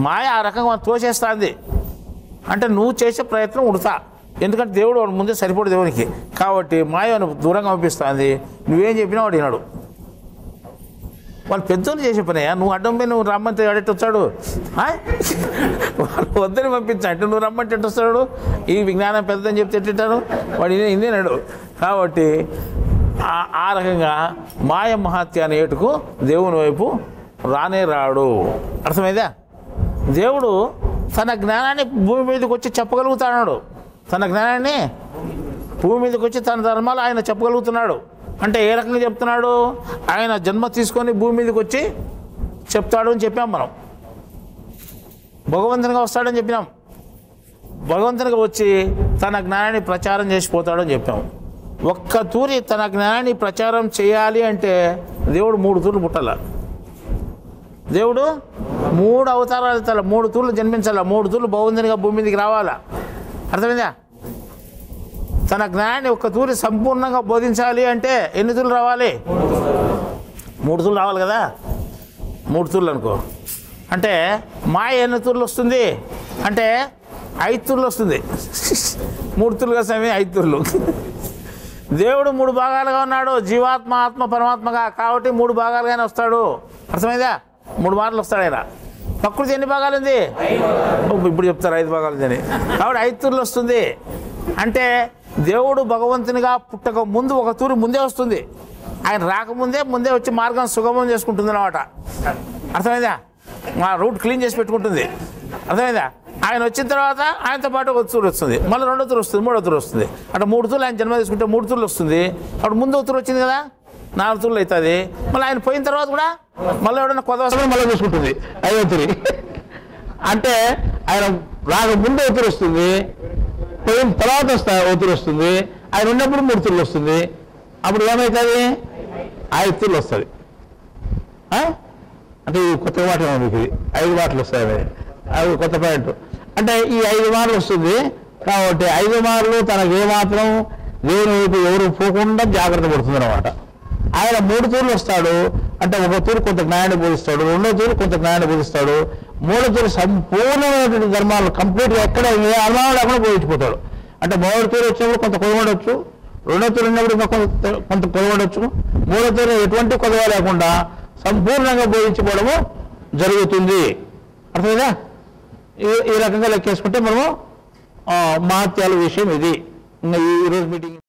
మాయ ఆ రకంగా తోసేస్తుంది. అంటే నువ్వు చేసే ప్రయత్నం ఉడతా, ఎందుకంటే దేవుడు వాడు ముందే సరిపడు దేవునికి. కాబట్టి మాయను దూరంగా పంపిస్తుంది. నువ్వేం చెప్పినా వాడు వినాడు. వాళ్ళు పెద్దోళ్ళు చేసే పనయ్యా. నువ్వు అడ్డం పోయి నువ్వు రమ్మంటే అడెట్టు వచ్చాడు. వాళ్ళు వద్దని పంపించాడు. నువ్వు రమ్మంటే ఎట్టు వస్తాడు? ఈ విజ్ఞానం పెద్దదని చెప్తే ఎట్టింటాను? వాడు ఇందేనాడు. కాబట్టి ఆ రకంగా మాయ మహాత్యాన్ని ఏటుకు దేవుని వైపు రానే రాడు. అర్థమైందా? దేవుడు తన జ్ఞానాన్ని భూమి మీదకి వచ్చి చెప్పగలుగుతున్నాడు. తన జ్ఞానాన్ని భూమి మీదకి వచ్చి తన ధర్మాలు ఆయన చెప్పగలుగుతున్నాడు. అంటే ఏ రకంగా చెప్తున్నాడు? ఆయన జన్మ తీసుకొని భూమి మీదకి వచ్చి చెప్తాడు అని చెప్పాం మనం. భగవంతునిగా వస్తాడని చెప్పినాం. భగవంతునిగా వచ్చి తన జ్ఞానాన్ని ప్రచారం చేసిపోతాడని చెప్పాం. ఒక్క తూరి తన జ్ఞానాన్ని ప్రచారం చేయాలి అంటే దేవుడు 3 తూర్లు పుట్టాల. దేవుడు 3 అవతారాలు ఎత్తాల. 3 తూర్లు జన్మించాల. 3 తూర్లు భగవంతునిగా భూమి మీదకి రావాలా. అర్థమైందా? తన జ్ఞానాన్ని ఒక్క తూరి సంపూర్ణంగా బోధించాలి అంటే ఎన్ని తూర్లు రావాలి? 3 తూర్లు రావాలి కదా. 3 తూర్లు అనుకో. అంటే మాయ ఎన్ని తూర్లు వస్తుంది అంటే 5 తూర్లు వస్తుంది. 3 తూర్లు కదా స్వామి, 5 తూర్లు. దేవుడు 3 భాగాలుగా ఉన్నాడు. జీవాత్మ, ఆత్మ, పరమాత్మగా. కాబట్టి 3 భాగాలుగానే వస్తాడు. అర్థమైందా? 3 మార్లు వస్తాడు ఆయన. ప్రకృతి ఎన్ని భాగాలు ఉంది? ఇప్పుడు చెప్తారు 5 భాగాలు అని. కాబట్టి 5 తూర్లు వస్తుంది. అంటే దేవుడు భగవంతునిగా పుట్టక ముందు 1 తూరు ముందే వస్తుంది. ఆయన రాకముందే వచ్చి మార్గం సుగమం చేసుకుంటుంది అన్నమాట. అర్థమైందా? మా రూట్ క్లీన్ చేసి పెట్టుకుంటుంది. అర్థమైందా? ఆయన వచ్చిన తర్వాత ఆయనతో పాటు 1 తూరు వస్తుంది. మళ్ళీ 2వ తూరు వస్తుంది, 3వ తూరు వస్తుంది. అంటే 3 తూర్లు ఆయన జన్మ తీసుకుంటే 3 తూర్లు వస్తుంది. అప్పుడు ముందు 1 తూరు వచ్చింది కదా, 4 తూర్లు అవుతుంది. మళ్ళీ ఆయన పోయిన తర్వాత కూడా మళ్ళీ ఎవడన్నా కొత్త వస్తుంది, మళ్ళీ చూసుకుంటుంది 5వ తూరి. అంటే ఆయన రాకముందు 1 తూరు వస్తుంది, పోయిన తర్వాత 1 తూరు వస్తుంది. ఆయన ఉన్నప్పుడు 3 తూర్లు వస్తుంది. అప్పుడు ఏమవుతుంది? 5 తూర్లు వస్తుంది. అంటే ఈ కొత్త మాట మీకు 5 మాటలు వస్తాయి. అది కొత్త పాయింట్. అంటే ఈ 5 మార్లు వస్తుంది. కాబట్టి 5 మార్లు తనకు ఏమాత్రం దేవుని వైపు ఎవరు పోకుండా జాగ్రత్త పడుతుంది అనమాట. ఆయన 3 తూర్లు వస్తాడు. అంటే 1 తూరు కొంత జ్ఞానాన్ని బోధిస్తాడు, 2వ తూరు కొంత జ్ఞానాన్ని బోధిస్తాడు, 3వ తూరు సంపూర్ణమైనటువంటి ధర్మాలు కంప్లీట్గా ఎక్కడ ఏ అనుమానం లేకుండా బోధించిపోతాడు. అంటే 3వ తూరు వచ్చినప్పుడు కొంత కొదవడవచ్చు, 2వ తూరు ఉన్నప్పుడు కొంత కొదవడవచ్చు, 3వ తూరు ఎటువంటి కొదవ లేకుండా సంపూర్ణంగా బోధించుకోవడము జరుగుతుంది. అర్థమైందా? ఈ రకంగా లెక్కేసుకుంటే మనము మహత్యాల విషయం ఇది. ఈరోజు మీటింగ్